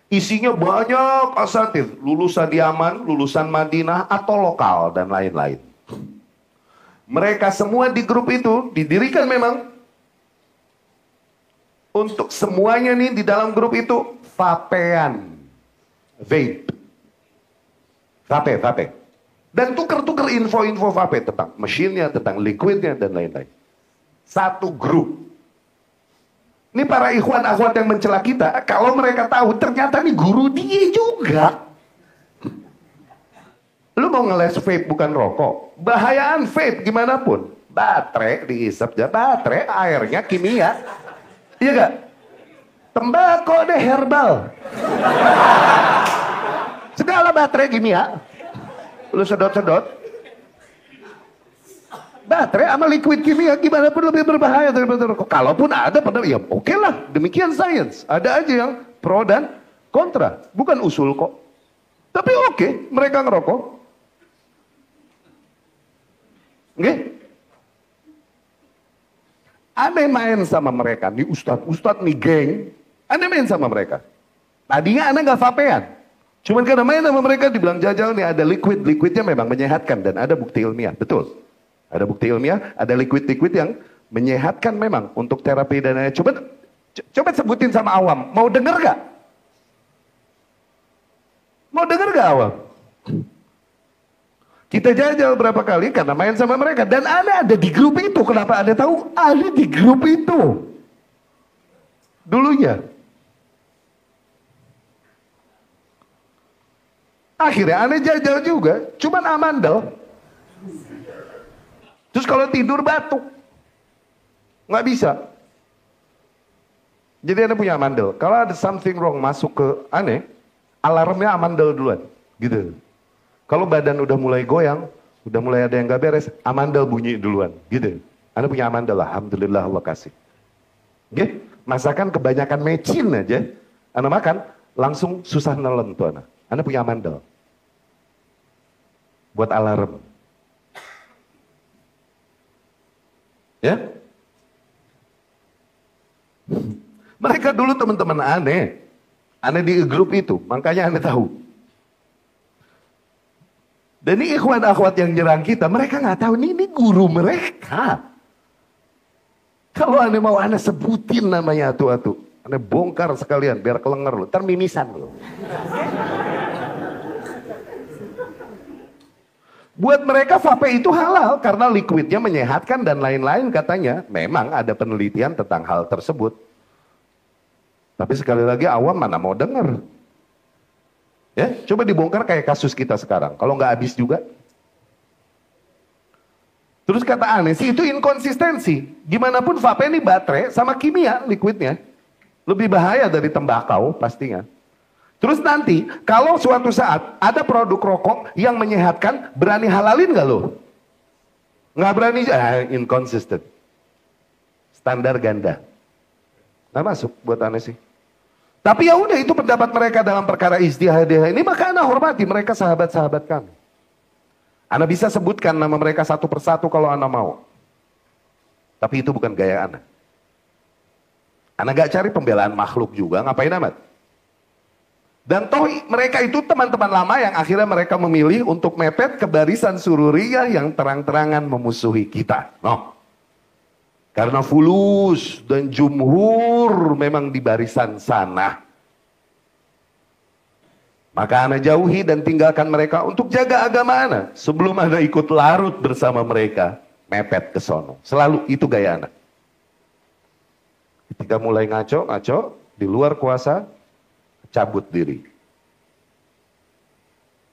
Isinya banyak asatidz, lulusan Yaman, lulusan Madinah, atau lokal, dan lain-lain. Mereka semua di grup itu didirikan memang untuk semuanya nih di dalam grup itu vapean, vape. Dan tuker-tuker info-info vape tentang mesinnya, tentang liquidnya, dan lain-lain. Satu grup. Ini para ikhwan akhwat yang mencela kita, kalau mereka tahu ternyata nih guru dia juga. Lu mau ngeles vape bukan rokok. Bahayaan vape gimana pun. Baterai dihisap aja, baterai airnya kimia. Iya gak? Tembakau deh herbal. Segala baterai kimia. Lu sedot-sedot. Baterai sama liquid kimia gimana pun lebih berbahaya daripada rokok. Kalaupun ada, padahal ya oke lah. Demikian sains. Ada aja yang pro dan kontra. Bukan usul kok. Tapi oke, mereka ngerokok. Oke? Aneh main sama mereka. Nih ustadz nih geng. Aneh main sama mereka. Tadinya aneh gak vapean. Cuman karena main sama mereka dibilang Jajal nih ada liquid. Liquidnya memang menyehatkan dan ada bukti ilmiah. Betul. Ada bukti ilmiah, ada liquid-liquid yang menyehatkan memang untuk terapi dan lain-lain. Coba sebutin sama awam. Mau denger gak? Mau denger gak awam? Kita jajal berapa kali karena main sama mereka. Dan ada di grup itu. Kenapa Anda tahu? Ada di grup itu. Dulunya. Akhirnya Anda jajal juga. Cuman amandel. Terus kalau tidur batuk. Nggak bisa. Jadi Anda punya amandel. Kalau ada something wrong masuk ke Anda, alarmnya amandel duluan. Gitu. Kalau badan udah mulai goyang, udah mulai ada yang gak beres, amandel bunyi duluan, gitu. Anda punya amandel, alhamdulillah Allah kasih. Oke? Masakan kebanyakan mecin aja, Anda makan, langsung susah nelen tuh Anda. Anda punya amandel. Buat alarm. Ya? Mereka dulu teman-teman aneh di grup itu, makanya Anda tahu. Dan ini ikhwan akhwat yang nyerang kita, mereka nggak tahu ini guru mereka. Kalau Anda mau Anda sebutin namanya atu-atu, Anda bongkar sekalian biar kelenger lo, ntar mimisan lo. Buat mereka vape itu halal karena liquidnya menyehatkan dan lain-lain katanya. Memang ada penelitian tentang hal tersebut. Tapi sekali lagi awam mana mau denger. Ya, coba dibongkar kayak kasus kita sekarang. Kalau nggak habis juga. Terus kata aneh sih itu inkonsistensi. Gimana pun vape ini baterai sama kimia liquidnya. Lebih bahaya dari tembakau pastinya. Terus nanti kalau suatu saat ada produk rokok yang menyehatkan, berani halalin nggak lo? Nggak berani, inconsistent. Standar ganda. Nggak masuk buat aneh sih. Tapi ya udah itu pendapat mereka dalam perkara ijtihadiyah ini, maka Anda hormati mereka sahabat-sahabat kami. Anda bisa sebutkan nama mereka satu persatu kalau Anda mau. Tapi itu bukan gaya Anda. Anda gak cari pembelaan makhluk juga, ngapain amat? Dan toh mereka itu teman-teman lama yang akhirnya mereka memilih untuk mepet ke barisan sururiyah yang terang-terangan memusuhi kita. No. Karena fulus dan jumhur memang di barisan sana. Maka ana jauhi dan tinggalkan mereka untuk jaga agama ana. Sebelum ana ikut larut bersama mereka, mepet ke sono. Selalu itu gaya ana. Ketika mulai ngaco, di luar kuasa, cabut diri.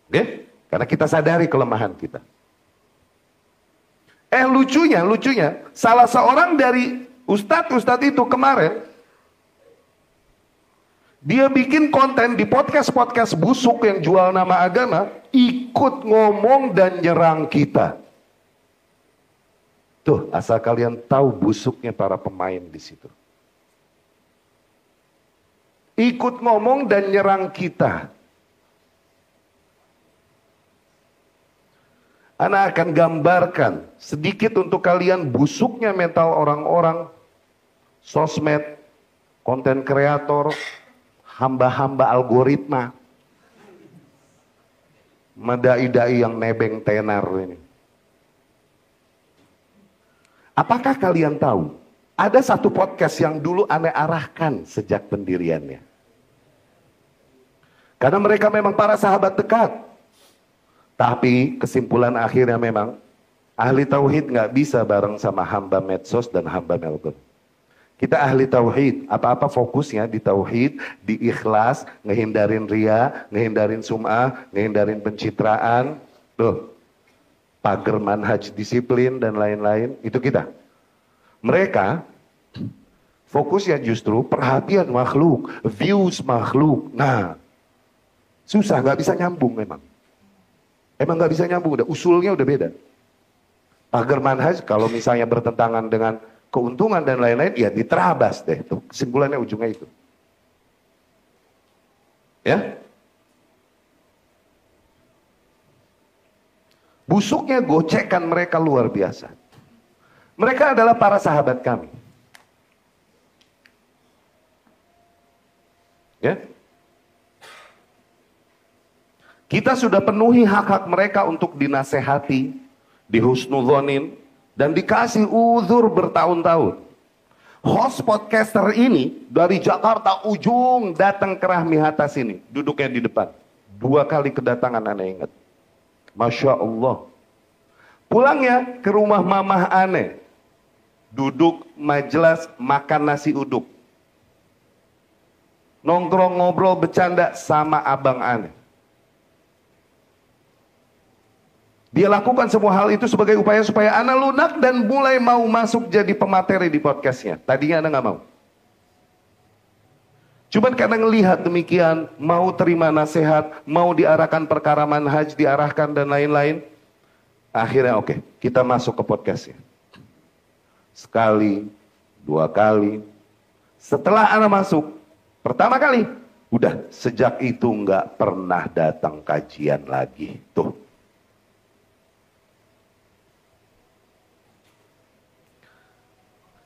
Oke? Karena kita sadari kelemahan kita. Lucunya, salah seorang dari ustadz itu kemarin, dia bikin konten di podcast busuk yang jual nama agama, ikut ngomong dan nyerang kita. Tuh, asal kalian tahu busuknya para pemain di situ. Ikut ngomong dan nyerang kita. Ana akan gambarkan sedikit untuk kalian busuknya mental orang-orang sosmed, konten kreator, hamba-hamba algoritma, dai-dai yang nebeng tenar ini. Apakah kalian tahu? Ada satu podcast yang dulu Ana arahkan sejak pendiriannya. Karena mereka memang para sahabat dekat. Tapi kesimpulan akhirnya memang ahli tauhid nggak bisa bareng sama hamba medsos dan hamba Melbourne. Kita ahli tauhid, apa-apa fokusnya di tauhid, di ikhlas, ngehindarin ria, ngehindarin sum'ah, ngehindarin pencitraan, tuh, pagar manhaj disiplin dan lain-lain, itu kita. Mereka fokusnya justru perhatian makhluk, views makhluk. Nah, susah, nggak bisa nyambung memang. Emang nggak bisa nyambung, udah usulnya udah beda. Pagar manhaj kalau misalnya bertentangan dengan keuntungan dan lain-lain, ya diterabas deh. Tuh, kesimpulannya ujungnya itu. Ya. Busuknya gocekan mereka luar biasa. Mereka adalah para sahabat kami. Ya. Kita sudah penuhi hak-hak mereka untuk dinasehati, dihusnudzonin, dan dikasih uzur bertahun-tahun. Host podcaster ini dari Jakarta ujung datang ke Rahmi Hatta sini, duduknya di depan. 2 kali kedatangan Ane ingat. Masya Allah. Pulangnya ke rumah mamah Ane, duduk majelis makan nasi uduk. Nongkrong ngobrol bercanda sama abang Ane. Dia lakukan semua hal itu sebagai upaya supaya Ana lunak dan mulai mau masuk jadi pemateri di podcastnya. Tadinya Ana nggak mau. Cuman karena ngelihat demikian, mau terima nasihat, mau diarahkan perkara manhaj, diarahkan dan lain-lain. Akhirnya oke, kita masuk ke podcastnya. Sekali, 2 kali. Setelah Ana masuk, pertama kali, udah sejak itu nggak pernah datang kajian lagi. Tuh.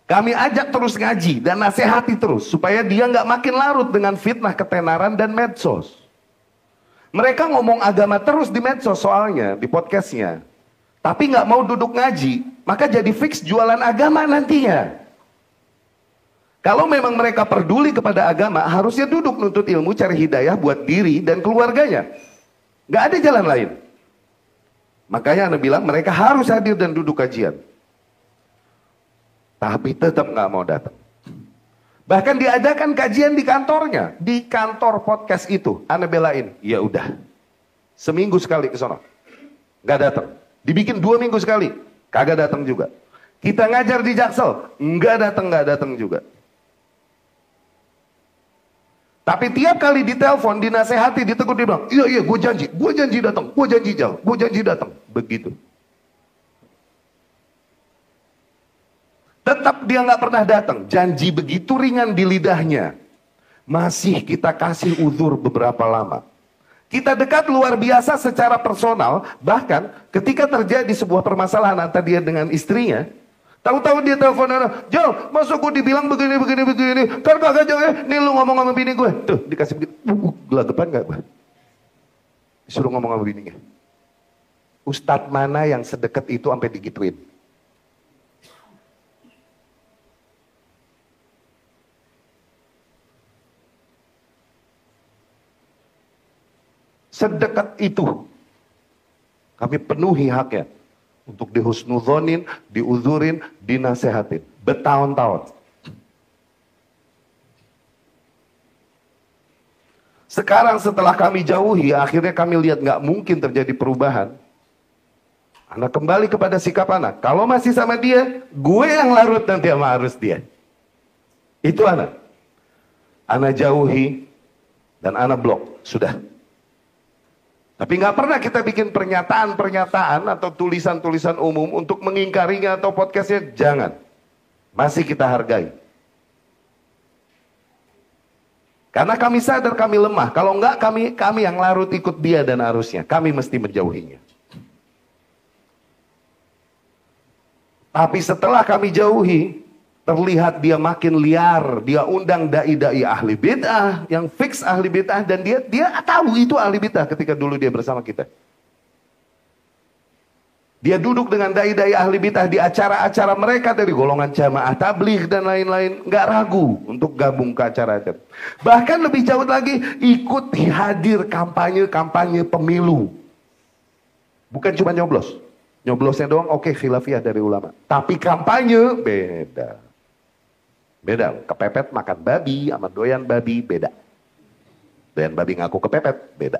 Kami ajak terus ngaji dan nasihati terus supaya dia nggak makin larut dengan fitnah ketenaran dan medsos. Mereka ngomong agama terus di medsos soalnya, di podcastnya. Tapi nggak mau duduk ngaji, maka jadi fix jualan agama nantinya. Kalau memang mereka peduli kepada agama, harusnya duduk nuntut ilmu, cari hidayah buat diri dan keluarganya. Nggak ada jalan lain. Makanya Anda bilang mereka harus hadir dan duduk kajian. Tapi tetap nggak mau datang. Bahkan diadakan kajian di kantornya, di kantor podcast itu. Ana belain, ya udah, seminggu sekali ke sono, nggak datang. Dibikin 2 minggu sekali, kagak datang juga. Kita ngajar di Jaksel, nggak datang juga. Tapi tiap kali ditelepon, dinasehati, ditegur, dia bilang, iya gue janji datang, gue janji datang, begitu. Tetap dia nggak pernah datang. Janji begitu ringan di lidahnya. Masih kita kasih uzur beberapa lama. Kita dekat luar biasa secara personal. Bahkan ketika terjadi sebuah permasalahan antara dia dengan istrinya. Tahu-tahu dia telepon anak, Jal, masuk gue dibilang begini. Kan kagak jauh nih lu ngomong sama bini gue. Tuh, dikasih begini, gelagepan gak gue? Disuruh ngomong sama bininya. Ustadz mana yang sedekat itu sampai digituin? Sedekat itu. Kami penuhi haknya. Untuk dihusnudzonin, diuzurin, dinasehatin. Bertahun-tahun. Sekarang setelah kami jauhi, akhirnya kami lihat nggak mungkin terjadi perubahan. Anak kembali kepada sikap anak. Kalau masih sama dia, gue yang larut nanti sama arus dia. Itu anak. Anak jauhi, dan anak blok. Sudah. Tapi nggak pernah kita bikin pernyataan-pernyataan atau tulisan-tulisan umum untuk mengingkarinya atau podcastnya. Jangan. Masih kita hargai. Karena kami sadar kami lemah. Kalau enggak kami yang larut ikut dia dan arusnya. Kami mesti menjauhinya. Tapi setelah kami jauhi, terlihat dia makin liar. Dia undang dai-dai ahli bid'ah, yang fix ahli bid'ah, dan dia tahu itu ahli bid'ah ketika dulu dia bersama kita. Dia duduk dengan dai-dai ahli bid'ah di acara-acara mereka dari golongan jamaah tabligh dan lain-lain, nggak ragu untuk gabung ke acara-acara. Bahkan lebih jauh lagi, ikut hadir kampanye pemilu. Bukan cuma nyoblos. Nyoblosnya doang oke, khilafiyah dari ulama. Tapi kampanye beda. Beda, kepepet makan babi sama doyan babi beda. Doyan babi ngaku kepepet, beda.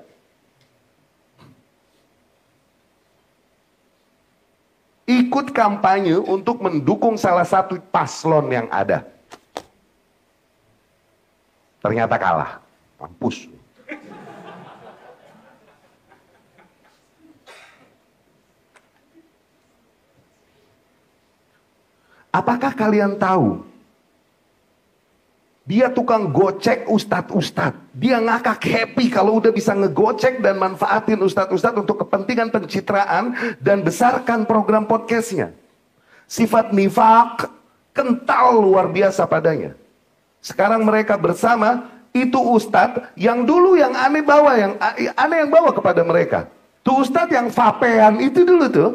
Ikut kampanye untuk mendukung salah satu paslon yang ada. Ternyata kalah. Mampus. Apakah kalian tahu? Dia tukang gocek ustadz-ustadz. Dia ngakak happy kalau udah bisa ngegocek dan manfaatin ustadz-ustadz untuk kepentingan pencitraan dan besarkan program podcastnya. Sifat nifak kental luar biasa padanya. Sekarang mereka bersama itu ustadz yang dulu yang aneh bawa, yang aneh yang bawa kepada mereka. Tuh ustadz yang vapean itu dulu tuh.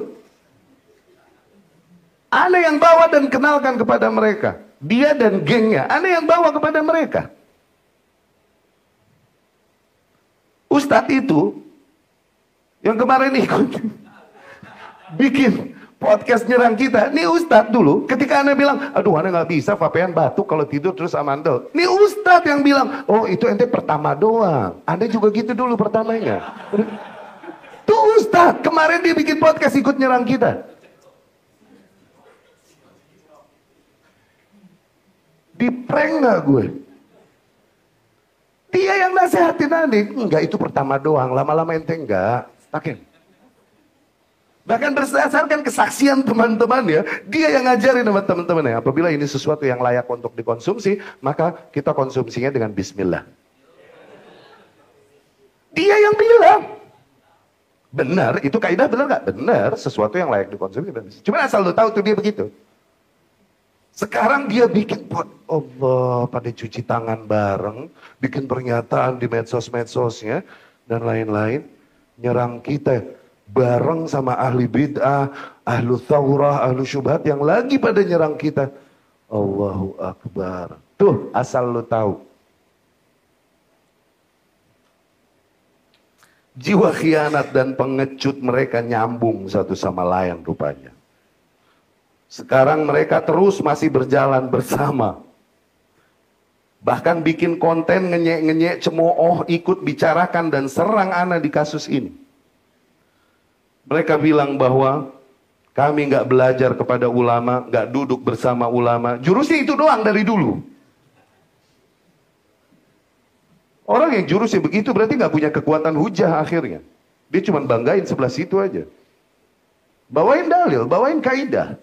Aneh yang bawa dan kenalkan kepada mereka. Dia dan gengnya, aneh yang bawa kepada mereka. Ustadz itu, yang kemarin ikut, bikin podcast nyerang kita. Nih Ustadz dulu, ketika aneh bilang, aduh aneh gak bisa, vapean batuk kalau tidur terus amandel. Nih Ustadz yang bilang, oh itu ente pertama doang. Aneh juga gitu dulu pertamanya. Tuh Ustadz, kemarin dia bikin podcast ikut nyerang kita. Di-prank gak gue? Dia yang nasehatin aneh. Enggak, itu pertama doang. Lama-lama ente enggak. Oke. Bahkan berdasarkan kesaksian teman-temannya, dia yang ngajarin sama teman-temannya. Apabila ini sesuatu yang layak untuk dikonsumsi, maka kita konsumsinya dengan bismillah. Dia yang bilang. Benar, itu kaidah benar gak? Benar, sesuatu yang layak dikonsumsi. Cuma asal lu tahu tuh dia begitu. Sekarang dia bikin, Allah, pada cuci tangan bareng, bikin pernyataan di medsos-medsosnya, dan lain-lain, nyerang kita bareng sama ahli bid'ah, ahlu thawrah, ahlu syubhat, yang lagi pada nyerang kita. Allahu Akbar. Tuh, asal lu tahu. Jiwa khianat dan pengecut mereka nyambung satu sama lain rupanya. Sekarang mereka terus masih berjalan bersama. Bahkan bikin konten ngenyek-ngenyek, cemooh, ikut bicarakan dan serang ana di kasus ini. Mereka bilang bahwa kami nggak belajar kepada ulama, nggak duduk bersama ulama. Jurusnya itu doang dari dulu. Orang yang jurusnya begitu berarti nggak punya kekuatan hujah akhirnya. Dia cuma banggain sebelah situ aja. Bawain dalil, bawain kaidah.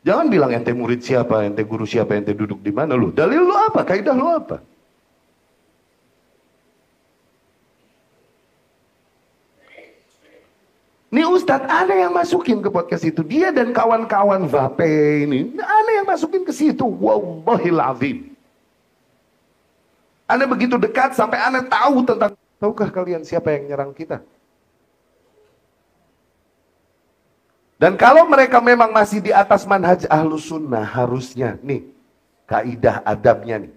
Jangan bilang ente murid siapa, ente guru siapa, ente duduk di mana lu. Dalil lu apa? Kaidah lu apa? Ini ustaz Ustadz, ada yang masukin ke podcast itu. Dia dan kawan-kawan vape ini, ada yang masukin ke situ. Wallahil azim. Anda begitu dekat sampai Anda tahu tentang... Tahukah kalian siapa yang nyerang kita? Dan kalau mereka memang masih di atas manhaj ahlus sunnah, harusnya nih, kaidah adabnya nih.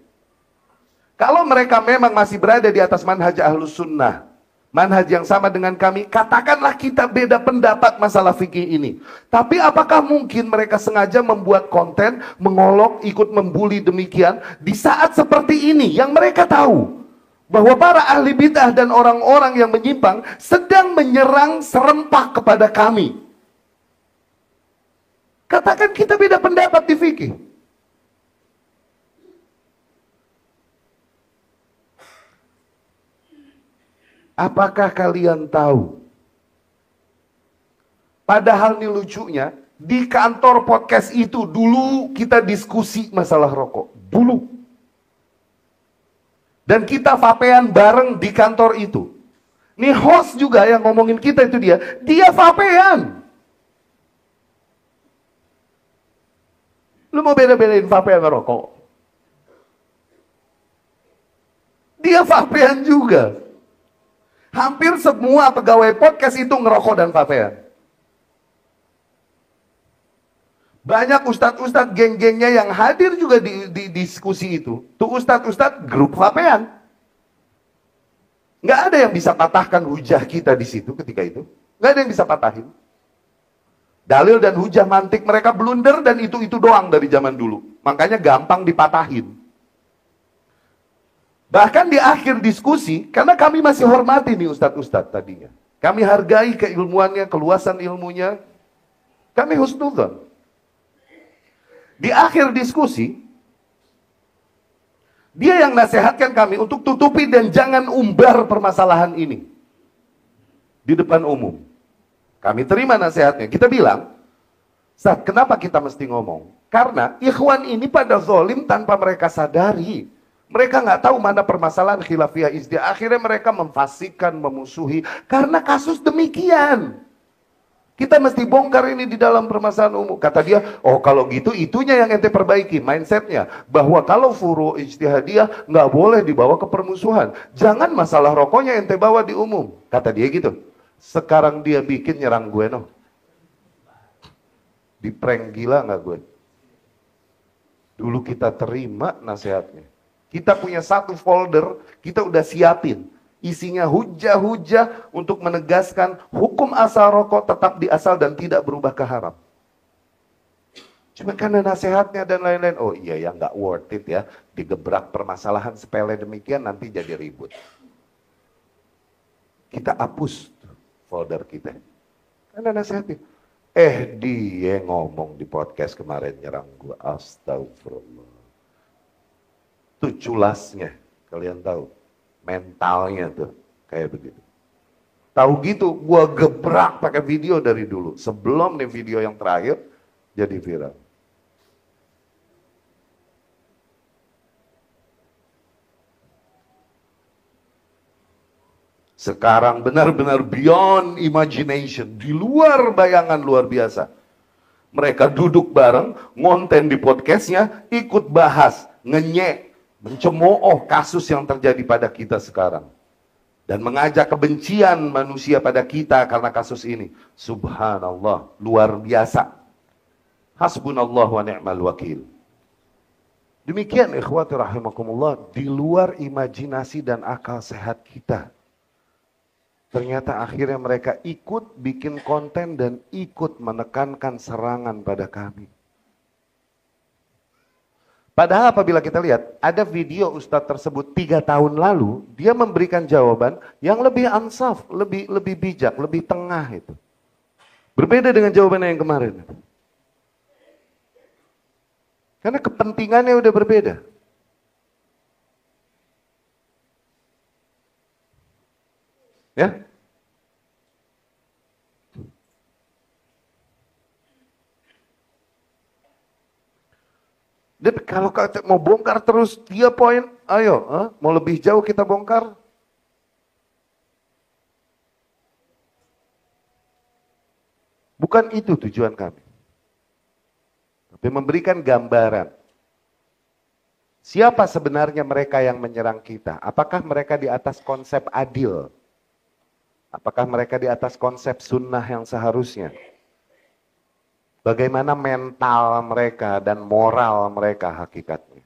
Kalau mereka memang masih berada di atas manhaj ahlus sunnah, manhaj yang sama dengan kami, katakanlah kita beda pendapat masalah fikih ini. Tapi apakah mungkin mereka sengaja membuat konten, mengolok, ikut membuli demikian, di saat seperti ini, yang mereka tahu bahwa para ahli bid'ah dan orang-orang yang menyimpang sedang menyerang serempak kepada kami. Katakan kita beda pendapat di fikih. Apakah kalian tahu? Padahal nih lucunya, di kantor podcast itu dulu kita diskusi masalah rokok. Dulu. Dan kita vapean bareng di kantor itu. Nih host juga yang ngomongin kita itu dia vapean. Lu mau beda-bedain vape sama rokok? Dia vapean juga. Hampir semua pegawai podcast itu ngerokok dan vapean. Banyak ustadz-ustadz geng-gengnya yang hadir juga di diskusi itu. Tuh ustadz-ustadz grup vapean. Nggak ada yang bisa patahkan hujah kita di situ ketika itu. Nggak ada yang bisa patahin. Dalil dan hujah mantik mereka blunder dan itu doang dari zaman dulu. Makanya gampang dipatahin. Bahkan di akhir diskusi, karena kami masih hormati nih ustadz-ustadz tadinya. Kami hargai keilmuannya, keluasan ilmunya. Kami husnudzon. Di akhir diskusi, dia yang nasihatkan kami untuk tutupi dan jangan umbar permasalahan ini di depan umum. Kami terima nasihatnya. Kita bilang, Ustaz, kenapa kita mesti ngomong? Karena ikhwan ini pada zolim tanpa mereka sadari. Mereka nggak tahu mana permasalahan khilafiyah ijtihad. Akhirnya mereka memfasikkan, memusuhi. Karena kasus demikian. Kita mesti bongkar ini di dalam permasalahan umum. Kata dia, oh kalau gitu itunya yang ente perbaiki. Mindsetnya. Bahwa kalau furu ijtihadiyah nggak boleh dibawa ke permusuhan. Jangan masalah rokoknya ente bawa di umum. Kata dia gitu. Sekarang dia bikin nyerang gue noh. Di prank gila gak gue? Dulu kita terima nasihatnya. Kita punya satu folder, kita udah siapin. Isinya hujah-hujah untuk menegaskan hukum asal rokok tetap di asal dan tidak berubah ke haram. Cuma karena nasihatnya dan lain-lain, oh iya ya gak worth it ya. Digebrak permasalahan sepele demikian nanti jadi ribut. Kita hapus folder kita. Karena nasihatnya. Dia ngomong di podcast kemarin nyerang gue. Astagfirullah. Itu culasnya. Kalian tahu. Mentalnya tuh. Kayak begitu. Tahu gitu. Gue gebrak pakai video dari dulu. Sebelum nih video yang terakhir. Jadi viral. Sekarang benar-benar beyond imagination. Di luar bayangan luar biasa. Mereka duduk bareng, ngonten di podcastnya, ikut bahas, ngenyek, mencemooh kasus yang terjadi pada kita sekarang. Dan mengajak kebencian manusia pada kita karena kasus ini. Subhanallah, luar biasa. Hasbunallah wa ni'mal wakil. Demikian ikhwati rahimakumullah, di luar imajinasi dan akal sehat kita. Ternyata akhirnya mereka ikut bikin konten dan ikut menekankan serangan pada kami. Padahal apabila kita lihat, ada video ustadz tersebut 3 tahun lalu, dia memberikan jawaban yang lebih ansaf, lebih bijak, lebih tengah itu. Berbeda dengan jawabannya yang kemarin. Karena kepentingannya udah berbeda. Ya. Dan kalau mau bongkar terus 3 poin, ayo, mau lebih jauh kita bongkar. Bukan itu tujuan kami. Tapi memberikan gambaran. Siapa sebenarnya mereka yang menyerang kita? Apakah mereka di atas konsep adil? Apakah mereka di atas konsep sunnah yang seharusnya? Bagaimana mental mereka dan moral mereka hakikatnya?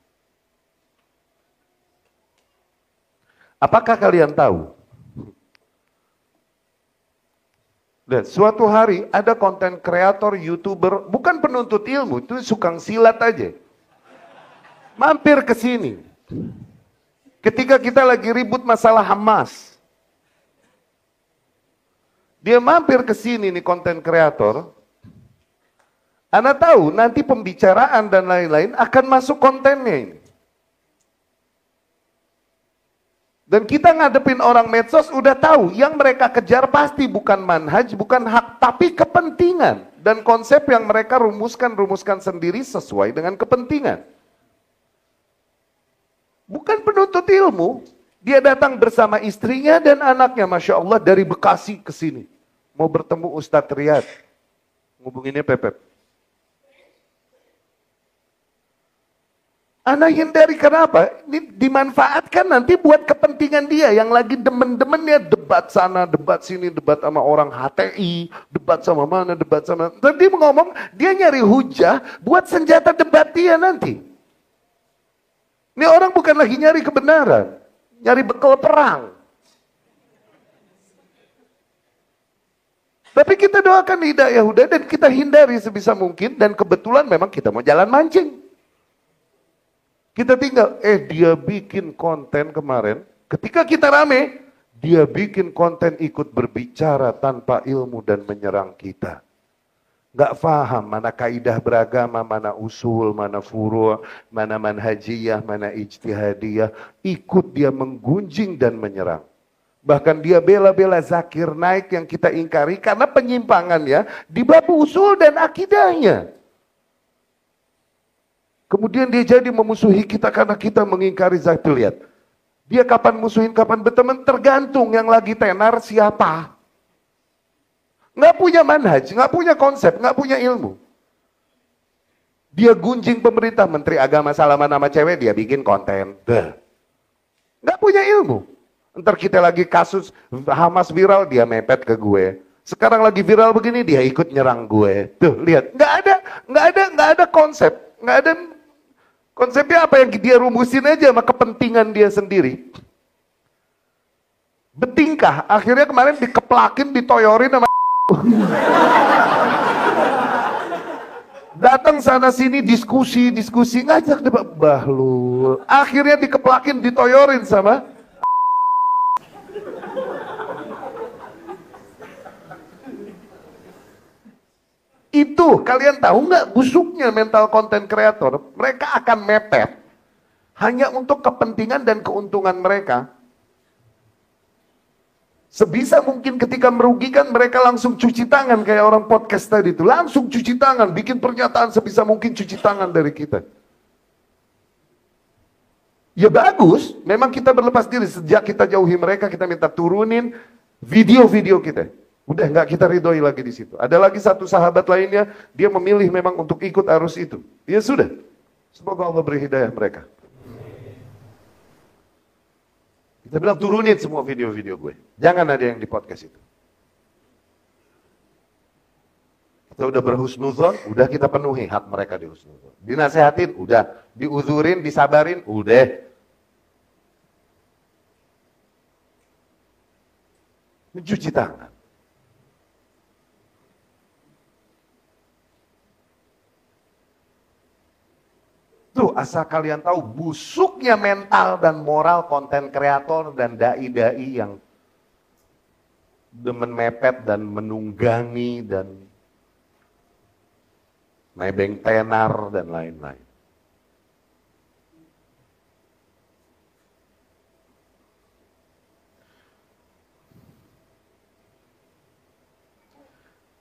Apakah kalian tahu? Dan suatu hari ada konten kreator, YouTuber, bukan penuntut ilmu, itu sukang silat aja. Mampir ke sini. Ketika kita lagi ribut masalah Hamas. Dia mampir ke sini nih konten kreator. Anda tahu nanti pembicaraan dan lain-lain akan masuk kontennya ini. Dan kita ngadepin orang medsos udah tahu, yang mereka kejar pasti bukan manhaj, bukan hak, tapi kepentingan. Dan konsep yang mereka rumuskan sendiri sesuai dengan kepentingan. Bukan penuntut ilmu, dia datang bersama istrinya dan anaknya, Masya Allah, dari Bekasi ke sini. Mau bertemu Ustadz Riyad. Ngubunginnya Pepep. Anda hindari, kenapa? Ini dimanfaatkan nanti buat kepentingan dia yang lagi demen-demennya debat sana, debat sini, debat sama orang HTI, debat sama mana, debat sama. Tadi ngomong dia nyari hujah buat senjata debat dia nanti. Ini orang bukan lagi nyari kebenaran, nyari bekal perang. Tapi kita doakan hidayah dan kita hindari sebisa mungkin, dan kebetulan memang kita mau jalan mancing. Kita tinggal, dia bikin konten kemarin, ketika kita rame, dia bikin konten ikut berbicara tanpa ilmu dan menyerang kita. Gak paham mana kaidah beragama, mana usul, mana furu', mana manhajiyah, mana ijtihadiyah. Ikut dia menggunjing dan menyerang. Bahkan dia bela-bela Zakir Naik yang kita ingkari karena penyimpangannya di bab usul dan akidahnya. Kemudian dia jadi memusuhi kita karena kita mengingkari Zakir. Lihat, dia kapan musuhin, kapan berteman, tergantung yang lagi tenar siapa. Nggak punya manhaj, nggak punya konsep, nggak punya ilmu. Dia gunjing pemerintah, menteri agama salaman sama cewek, dia bikin konten. Nggak punya ilmu. Ntar kita lagi kasus Hamas viral, dia mepet ke gue. Sekarang lagi viral begini, dia ikut nyerang gue. Tuh, lihat, nggak ada konsep, nggak ada. Konsepnya apa yang dia rumusin aja sama kepentingan dia sendiri. Betingkah, akhirnya kemarin dikeplakin, ditoyorin sama datang sana sini diskusi, ngajak debat Bahlul. Akhirnya dikeplakin, ditoyorin sama itu. Kalian tahu nggak busuknya mental konten kreator? Mereka akan mepet hanya untuk kepentingan dan keuntungan mereka. Sebisa mungkin ketika merugikan, mereka langsung cuci tangan kayak orang podcast tadi itu. Langsung cuci tangan, bikin pernyataan sebisa mungkin cuci tangan dari kita. Ya bagus, memang kita berlepas diri. Sejak kita jauhi mereka, kita minta turunin video-video kita. Udah nggak kita ridhoi lagi di situ. Ada lagi satu sahabat lainnya, dia memilih memang untuk ikut arus itu. Ya sudah, semoga Allah beri hidayah mereka. Kita bilang turunin semua video-video gue. Jangan ada yang di podcast itu. Kita udah berhusnuzon, udah kita penuhi hak mereka di husnuzon. Dinasehatin, udah. Diuzurin, disabarin, udah. Mencuci tangan. Tuh, asal kalian tahu busuknya mental dan moral konten kreator dan dai-dai yang demen mepet dan menunggangi dan nebeng tenar dan lain-lain.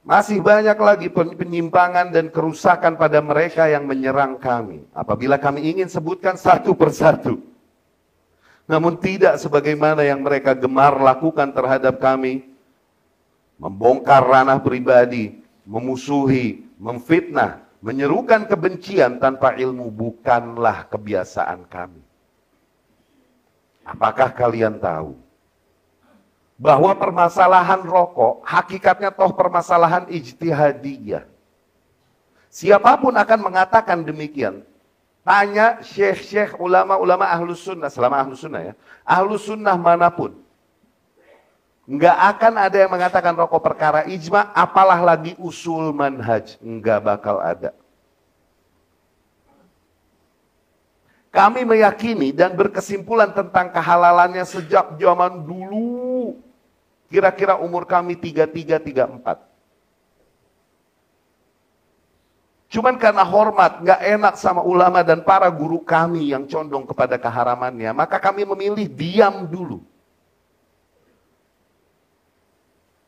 Masih banyak lagi penyimpangan dan kerusakan pada mereka yang menyerang kami. Apabila kami ingin sebutkan satu persatu. Namun tidak sebagaimana yang mereka gemar lakukan terhadap kami. Membongkar ranah pribadi. memusuhi, memfitnah, menyerukan kebencian tanpa ilmu bukanlah kebiasaan kami. Apakah kalian tahu bahwa permasalahan rokok hakikatnya toh permasalahan ijtihadiyah? Siapapun akan mengatakan demikian. Tanya syekh-syekh ulama-ulama ahlus sunnah, selama ahlus sunnah ya, ahlus sunnah manapun. Nggak akan ada yang mengatakan rokok perkara ijma, apalah lagi usul manhaj. Nggak bakal ada. Kami meyakini dan berkesimpulan tentang kehalalannya sejak zaman dulu. Kira-kira umur kami 33, 34. Cuman karena hormat, nggak enak sama ulama dan para guru kami yang condong kepada keharamannya, maka kami memilih diam dulu.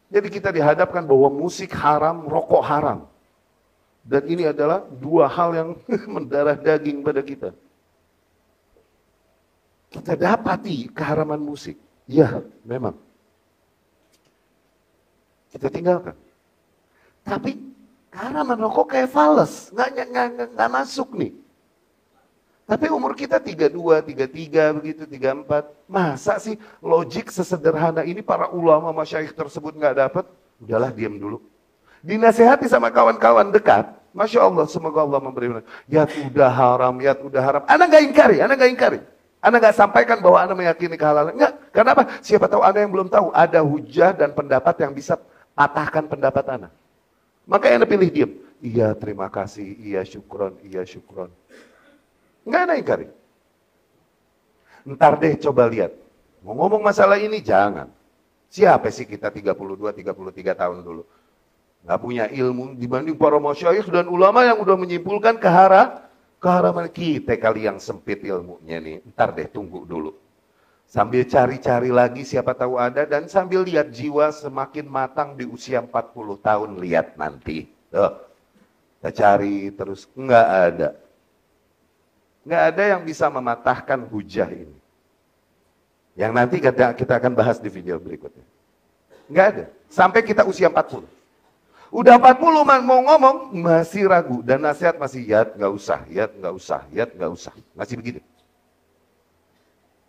Jadi kita dihadapkan bahwa musik haram, rokok haram. Dan ini adalah dua hal yang mendarah daging pada kita. Kita dapati keharaman musik. Ya, memang. Kita tinggalkan. Tapi keharaman rokok kayak fales, nggak masuk nih. Tapi umur kita 32, 33, begitu, 34. Masa sih logik sesederhana ini para ulama masyayikh tersebut nggak dapat? Udahlah diam dulu. Dinasehati sama kawan-kawan dekat. Masya Allah, semoga Allah memberi. Ya udah haram, ya udah haram. Anda nggak ingkari, Anda nggak ingkari. Anda nggak sampaikan bahwa Anda meyakini kehalalan. Enggak, kenapa? Siapa tahu Anda yang belum tahu. Ada hujah dan pendapat yang bisa patahkan pendapat Anda. Maka Anda pilih diam. Iya terima kasih, iya syukron, iya syukron. Enggak ada ingkari. Ntar deh coba lihat. Mau ngomong masalah ini jangan. Siapa sih kita 32, 33 tahun dulu. Nggak punya ilmu dibanding para masyayikh dan ulama yang udah menyimpulkan keharaman kita kali yang sempit ilmunya nih. Ntar deh tunggu dulu. Sambil cari-cari lagi siapa tahu ada dan sambil lihat jiwa semakin matang di usia 40 tahun. Lihat nanti. Tuh. Kita cari terus. Nggak ada. Nggak ada yang bisa mematahkan hujah ini. Yang nanti kita akan bahas di video berikutnya. Nggak ada. Sampai kita usia 40. Udah 40 mau ngomong, masih ragu. Dan nasihat masih, yat nggak usah, yat nggak usah, yat nggak usah. Masih begitu.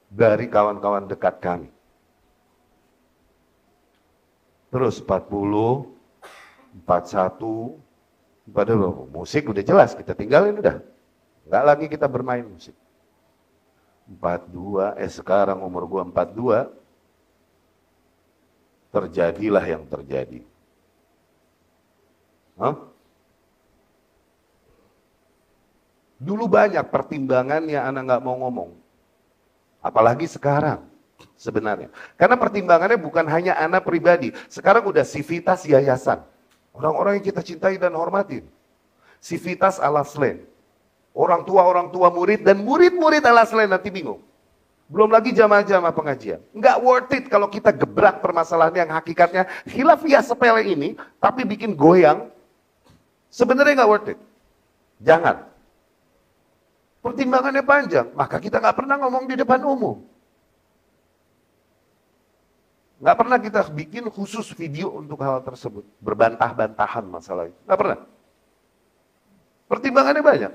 Dari kawan-kawan dekat kami. Terus 40, 41, padahal musik udah jelas, kita tinggalin udah. Nggak lagi kita bermain musik. 42, sekarang umur gua 42, terjadilah yang terjadi. Hah? Dulu banyak pertimbangan yang anak nggak mau ngomong. Apalagi sekarang sebenarnya. Karena pertimbangannya bukan hanya anak pribadi. Sekarang udah sivitas yayasan. Orang-orang yang kita cintai dan hormati. Sivitas ala slen. Orang tua murid dan murid-murid ala slen nanti bingung. Belum lagi jamaah-jamaah pengajian. Nggak worth it kalau kita gebrak permasalahan yang hakikatnya khilafiyah sepele ini, tapi bikin goyang. Sebenarnya nggak worth it. Jangan. Pertimbangannya panjang, maka kita nggak pernah ngomong di depan umum. Nggak pernah kita bikin khusus video untuk hal tersebut. Berbantah-bantahan masalah itu. Nggak pernah. Pertimbangannya banyak.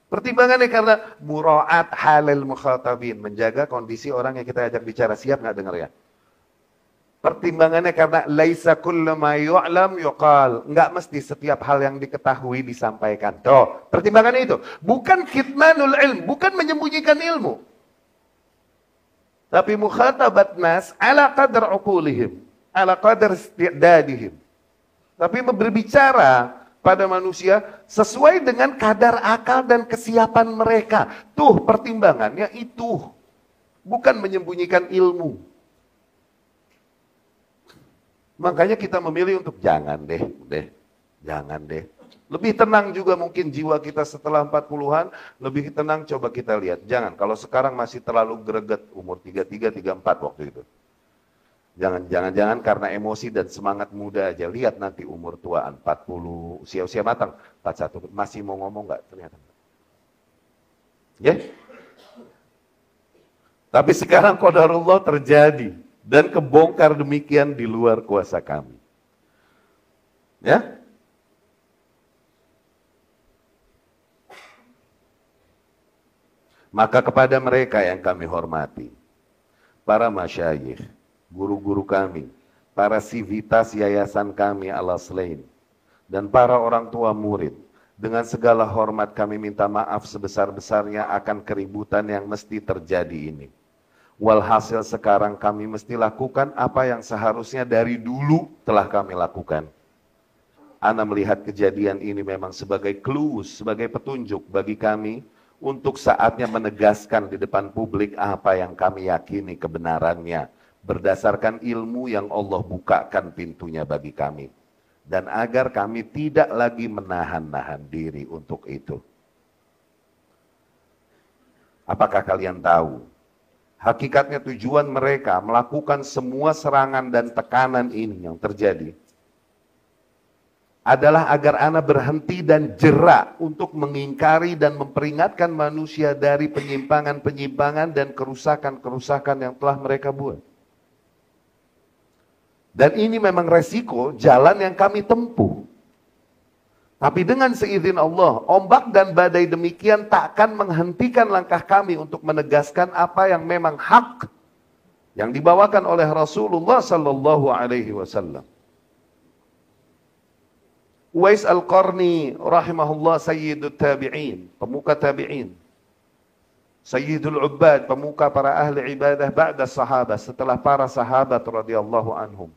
Pertimbangannya karena mura'at halal mukhatabin. Menjaga kondisi orang yang kita ajak bicara. Siap nggak dengar ya? Pertimbangannya karena laisa kullu ma yu'lam yuqal. Enggak mesti setiap hal yang diketahui disampaikan. Tuh, pertimbangannya itu. Bukan kitmanul ilm, bukan menyembunyikan ilmu. Tapi mukhatabat nas ala qadar uqulihim, ala qadar istidadihim. Tapi berbicara pada manusia sesuai dengan kadar akal dan kesiapan mereka. Tuh pertimbangannya itu. Bukan menyembunyikan ilmu. Makanya kita memilih untuk jangan deh. Jangan deh. Lebih tenang juga mungkin jiwa kita setelah 40-an, lebih tenang coba kita lihat. Jangan, kalau sekarang masih terlalu greget, umur 33, 34 waktu itu. Jangan karena emosi dan semangat muda aja. Lihat nanti umur tuaan, 40, usia matang, 41, masih mau ngomong nggak ternyata. Ya? Tapi sekarang qadarullah terjadi. Dan kebongkar demikian di luar kuasa kami. Ya? Maka kepada mereka yang kami hormati, para masyayikh, guru-guru kami, para sivitas yayasan kami Al-Aslain, dan para orang tua murid, dengan segala hormat kami minta maaf sebesar-besarnya akan keributan yang mesti terjadi ini. Walhasil sekarang kami mesti lakukan apa yang seharusnya dari dulu telah kami lakukan. Ana melihat kejadian ini memang sebagai clue, sebagai petunjuk bagi kami untuk saatnya menegaskan di depan publik apa yang kami yakini kebenarannya berdasarkan ilmu yang Allah bukakan pintunya bagi kami. Dan agar kami tidak lagi menahan-nahan diri untuk itu. Apakah kalian tahu? Hakikatnya tujuan mereka melakukan semua serangan dan tekanan ini yang terjadi adalah agar ana berhenti dan jera untuk mengingkari dan memperingatkan manusia dari penyimpangan-penyimpangan dan kerusakan-kerusakan yang telah mereka buat. Dan ini memang resiko jalan yang kami tempuh. Tapi dengan seizin Allah, ombak dan badai demikian tak akan menghentikan langkah kami untuk menegaskan apa yang memang hak yang dibawakan oleh Rasulullah sallallahu alaihi wasallam. Uwais Al-Qarni rahimahullah sayyidut tabi'in, pemuka tabi'in. Sayyidul Ubbad, pemuka para ahli ibadah ba'da sahabat, setelah para sahabat radhiyallahu anhum.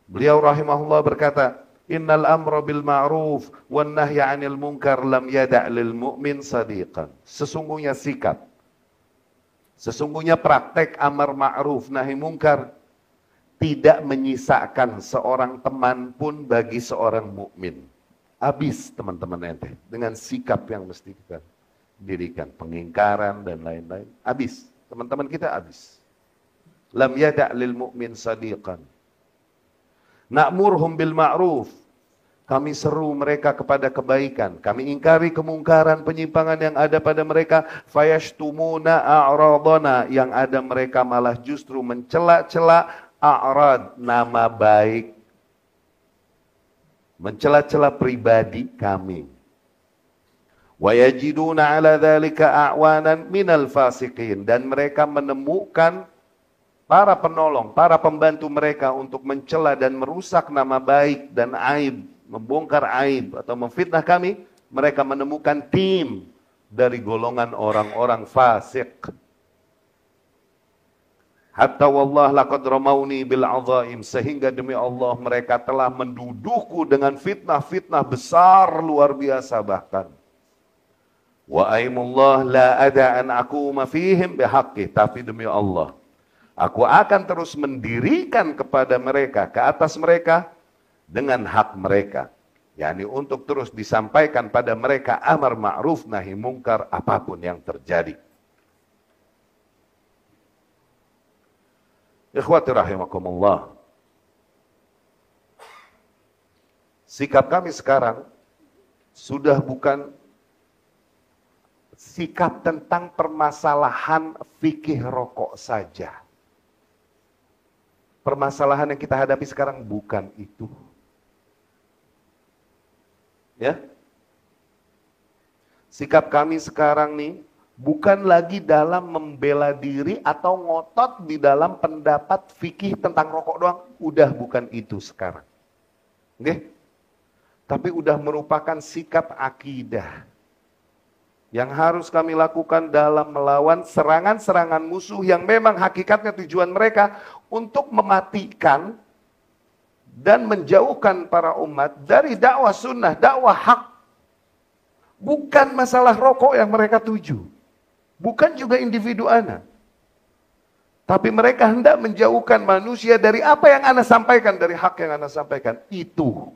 Beliau rahimahullah berkata, Innal amra bil ma'ruf wan nahya 'anil munkar lam yada' lil mu'min sadiqan. Sesungguhnya sikap, sesungguhnya praktek amar ma'ruf nahi munkar tidak menyisakan seorang teman pun bagi seorang mukmin. Habis teman-teman ente dengan sikap yang mesti kita dirikan, pengingkaran dan lain-lain. Habis, teman-teman kita habis. Lam yada' lil mu'min sadiqan. Na'murhum bil ma'ruf. Kami seru mereka kepada kebaikan. Kami ingkari kemungkaran, penyimpangan yang ada pada mereka. Fayashtumuna a'radana. Yang ada mereka malah justru mencela-cela a'rad, nama baik. Mencela-cela pribadi kami. Wa yajiduna ala dzalika a'wanan minal fasiqin. Dan mereka menemukan para penolong, para pembantu mereka untuk mencela dan merusak nama baik dan aib, membongkar aib atau memfitnah kami. Mereka menemukan tim dari golongan orang-orang fasik. Hatta wallah laqad ramauni bil azaim, sehingga demi Allah mereka telah menduduhku dengan fitnah-fitnah besar luar biasa bahkan. Wa aimullah la ada an aquma fihim bihaqqi, tapi demi Allah aku akan terus mendirikan kepada mereka, ke atas mereka dengan hak mereka, yakni untuk terus disampaikan pada mereka amar ma'ruf nahi mungkar apapun yang terjadi. Ikhwati rahimakumullah. Sikap kami sekarang sudah bukan sikap tentang permasalahan fikih rokok saja. Permasalahan yang kita hadapi sekarang bukan itu. Ya. Sikap kami sekarang nih bukan lagi dalam membela diri atau ngotot di dalam pendapat fikih tentang rokok doang. Udah bukan itu sekarang. Oke? Tapi udah merupakan sikap akidah yang harus kami lakukan dalam melawan serangan-serangan musuh yang memang hakikatnya tujuan mereka untuk mematikan dan menjauhkan para umat dari dakwah sunnah, dakwah hak. Bukan masalah rokok yang mereka tuju. Bukan juga individu ana. Tapi mereka hendak menjauhkan manusia dari apa yang ana sampaikan, dari hak yang ana sampaikan. Itu.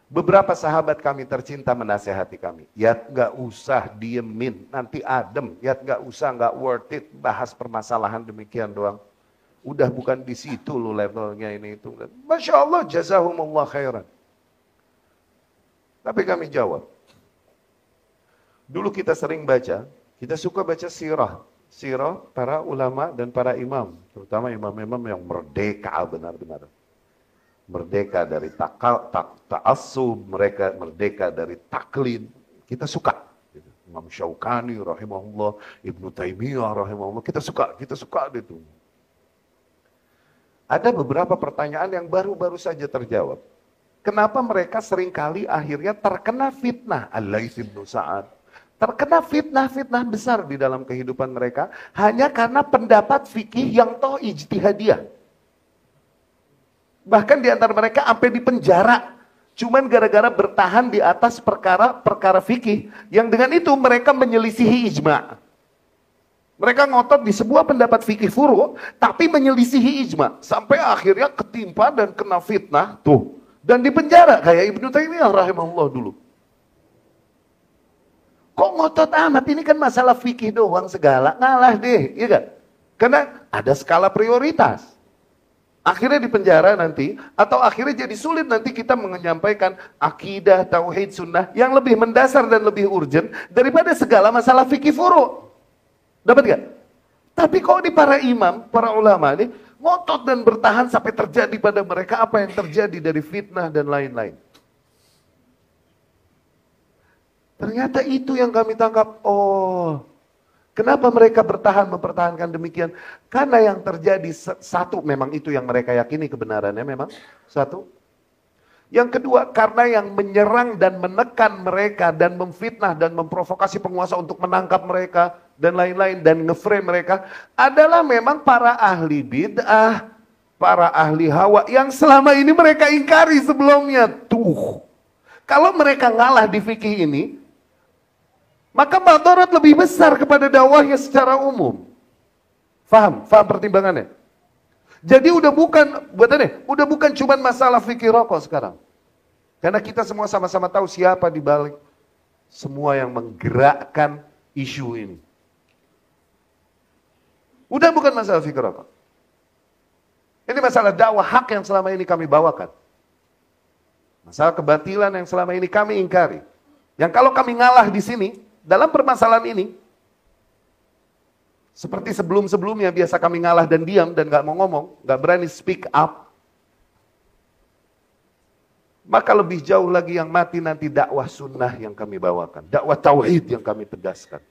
Beberapa sahabat kami tercinta menasehati kami. Ya gak usah diemin, nanti adem. Ya gak usah, gak worth it bahas permasalahan demikian doang. Udah bukan di situ lo levelnya ini itu. Masya Allah, jazahumullah khairan. Tapi kami jawab. Dulu kita sering baca, kita suka baca sirah. Sirah para ulama dan para imam. Terutama imam-imam yang merdeka benar-benar. merdeka dari ta'assub, mereka merdeka dari taklid. Kita suka. Imam Syaukani rahimahullah, Ibnu Taimiyah rahimahullah, kita suka itu. Ada beberapa pertanyaan yang baru-baru saja terjawab. Kenapa mereka seringkali akhirnya terkena fitnah? Al-Laits bin Sa'ad terkena fitnah-fitnah besar di dalam kehidupan mereka hanya karena pendapat fikih yang toh ijtihadiyah. Bahkan di antara mereka sampai dipenjara. Cuman gara-gara bertahan di atas perkara fikih yang dengan itu mereka menyelisihi ijma'. Mereka ngotot di sebuah pendapat fikih furu' tapi menyelisihi ijma'. Sampai akhirnya ketimpa dan kena fitnah tuh. Dan dipenjara kayak Ibnu Taimiyah rahimahullah dulu. Kok ngotot amat? Ini kan masalah fikih doang segala. Ngalah deh, iya kan? Karena ada skala prioritas. Akhirnya dipenjara nanti, atau akhirnya jadi sulit nanti kita menyampaikan akidah, tauhid, sunnah yang lebih mendasar dan lebih urgent daripada segala masalah fikih furu'. Dapat gak? Tapi kok di para imam, para ulama ini ngotot dan bertahan sampai terjadi pada mereka apa yang terjadi dari fitnah dan lain-lain. Ternyata itu yang kami tangkap. Oh, kenapa mereka mempertahankan demikian? Karena yang terjadi satu, memang itu yang mereka yakini kebenarannya memang. Satu. Yang kedua, karena yang menyerang dan menekan mereka dan memfitnah dan memprovokasi penguasa untuk menangkap mereka dan lain-lain dan ngeframe mereka adalah memang para ahli bid'ah, para ahli hawa yang selama ini mereka ingkari sebelumnya. Tuh, kalau mereka ngalah di fikih ini, maka madarat lebih besar kepada dakwahnya secara umum. Faham pertimbangannya? Jadi udah bukan cuma masalah fikih rokok sekarang. Karena kita semua sama-sama tahu siapa di balik semua yang menggerakkan isu ini. Udah bukan masalah fikih rokok. Ini masalah dakwah hak yang selama ini kami bawakan. Masalah kebatilan yang selama ini kami ingkari. Yang kalau kami ngalah di sini, dalam permasalahan ini, seperti sebelum-sebelumnya biasa kami ngalah dan diam dan gak mau ngomong, gak berani speak up. Maka lebih jauh lagi yang mati nanti dakwah sunnah yang kami bawakan. Dakwah tauhid yang kami tegaskan.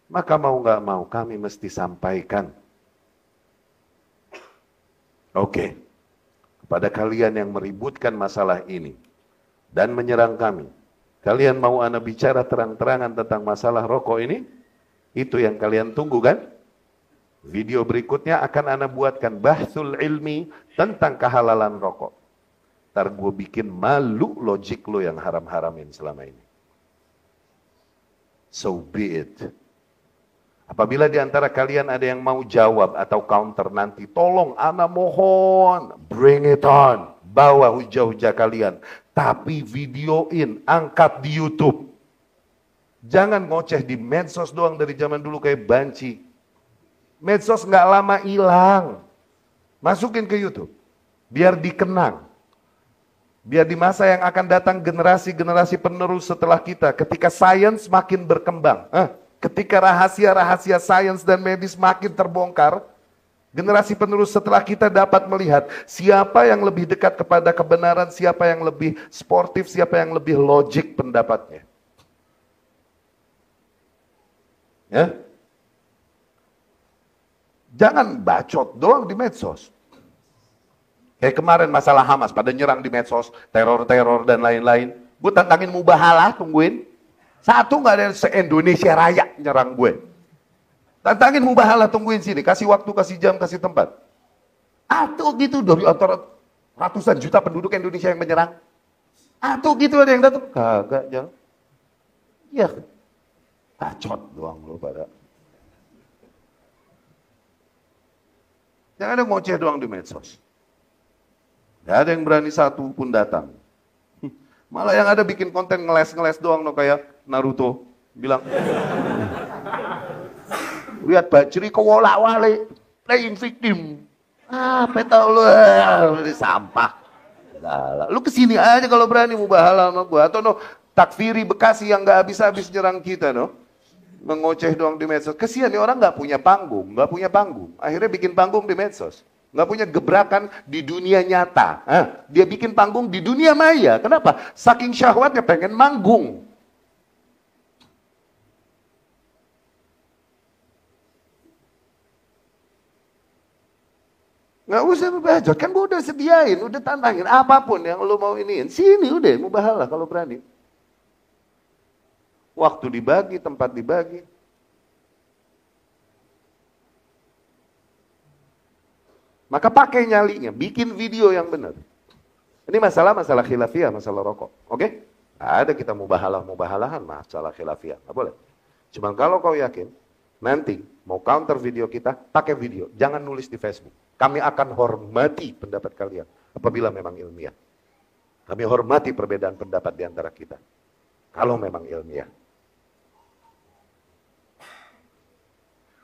Maka mau gak mau kami mesti sampaikan. Oke. Kepada kalian yang meributkan masalah ini dan menyerang kami. Kalian mau ana bicara terang-terangan tentang masalah rokok ini? Itu yang kalian tunggu kan? Video berikutnya akan ana buatkan bahsul ilmi tentang kehalalan rokok. Ntar gue bikin malu logik lo yang haram-haramin selama ini. So be it. Apabila di antara kalian ada yang mau jawab atau counter nanti, tolong ana mohon, bring it on. Bawa hujah-hujah kalian. Tapi videoin, angkat di YouTube. Jangan ngoceh di medsos doang dari zaman dulu kayak banci. Medsos nggak lama hilang. Masukin ke YouTube. Biar dikenang. Biar di masa yang akan datang generasi-generasi penerus setelah kita. Ketika sains makin berkembang. Ketika rahasia-rahasia sains dan medis makin terbongkar. Generasi penerus setelah kita dapat melihat siapa yang lebih dekat kepada kebenaran, siapa yang lebih sportif, siapa yang lebih logik pendapatnya. Ya. Jangan bacot doang di medsos. Kayak kemarin masalah Hamas, pada nyerang di medsos, teror-teror dan lain-lain. Gue tantangin mubahalah, tungguin. Satu gak ada se-Indonesia Raya nyerang gue. Tantangin mubahalah, tungguin sini. Kasih waktu, kasih jam, kasih tempat. Atau gitu dari antara ratusan juta penduduk Indonesia yang menyerang. Atau gitu ada yang datang. Kagak, jangan. Ya, bacot doang lo pada. Yang ada ngoceh doang di medsos. Gak ada yang berani satu pun datang. Malah yang ada bikin konten ngeles-ngeles doang no kayak Naruto. Bilang, lihat Bajri kewolak-walik, playing victim. Petau lu, sampah. Lu kesini aja kalau berani mubahalah sama gua. Atau no, takfiri Bekasi yang gak habis-habis nyerang kita no. Mengoceh doang di medsos. Kesian nih orang gak punya panggung, Akhirnya bikin panggung di medsos. Nggak punya gebrakan di dunia nyata. Dia bikin panggung di dunia maya. Kenapa? Saking syahwatnya pengen manggung. Nggak usah mubahajat, kan gue udah sediain, udah tantangin. Apapun yang lo mau iniin, sini udah mubahalah kalau berani. Waktu dibagi, tempat dibagi. Maka pakai nyalinya, bikin video yang benar. Ini masalah khilafiyah, masalah rokok. Oke? Ada kita mubahalahan masalah khilafiyah. Nggak boleh. Cuman kalau kau yakin, nanti mau counter video kita, pakai video. Jangan nulis di Facebook. Kami akan hormati pendapat kalian. Apabila memang ilmiah. Kami hormati perbedaan pendapat di antara kita. Kalau memang ilmiah.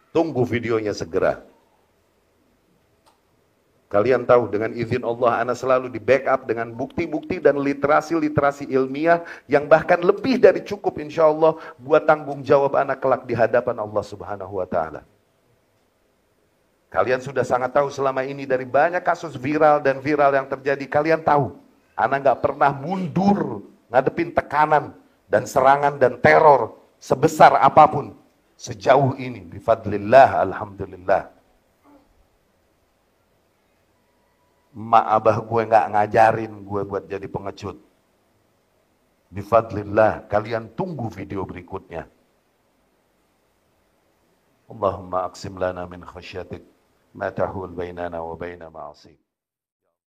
Tunggu videonya segera. Kalian tahu dengan izin Allah, ana selalu di backup dengan bukti-bukti dan literasi-literasi ilmiah yang bahkan lebih dari cukup insya Allah buat tanggung jawab anak kelak di hadapan Allah Subhanahu wa Ta'ala. Kalian sudah sangat tahu selama ini dari banyak kasus viral dan viral yang terjadi, kalian tahu, ana nggak pernah mundur ngadepin tekanan dan serangan dan teror sebesar apapun sejauh ini. Bifadlillah, alhamdulillah. Mak abah gue nggak ngajarin gue buat jadi pengecut. Bifadlillah, kalian tunggu video berikutnya. Allahumma aqsim lana min khasyatik ma tahul bainana wa baina ma'asik.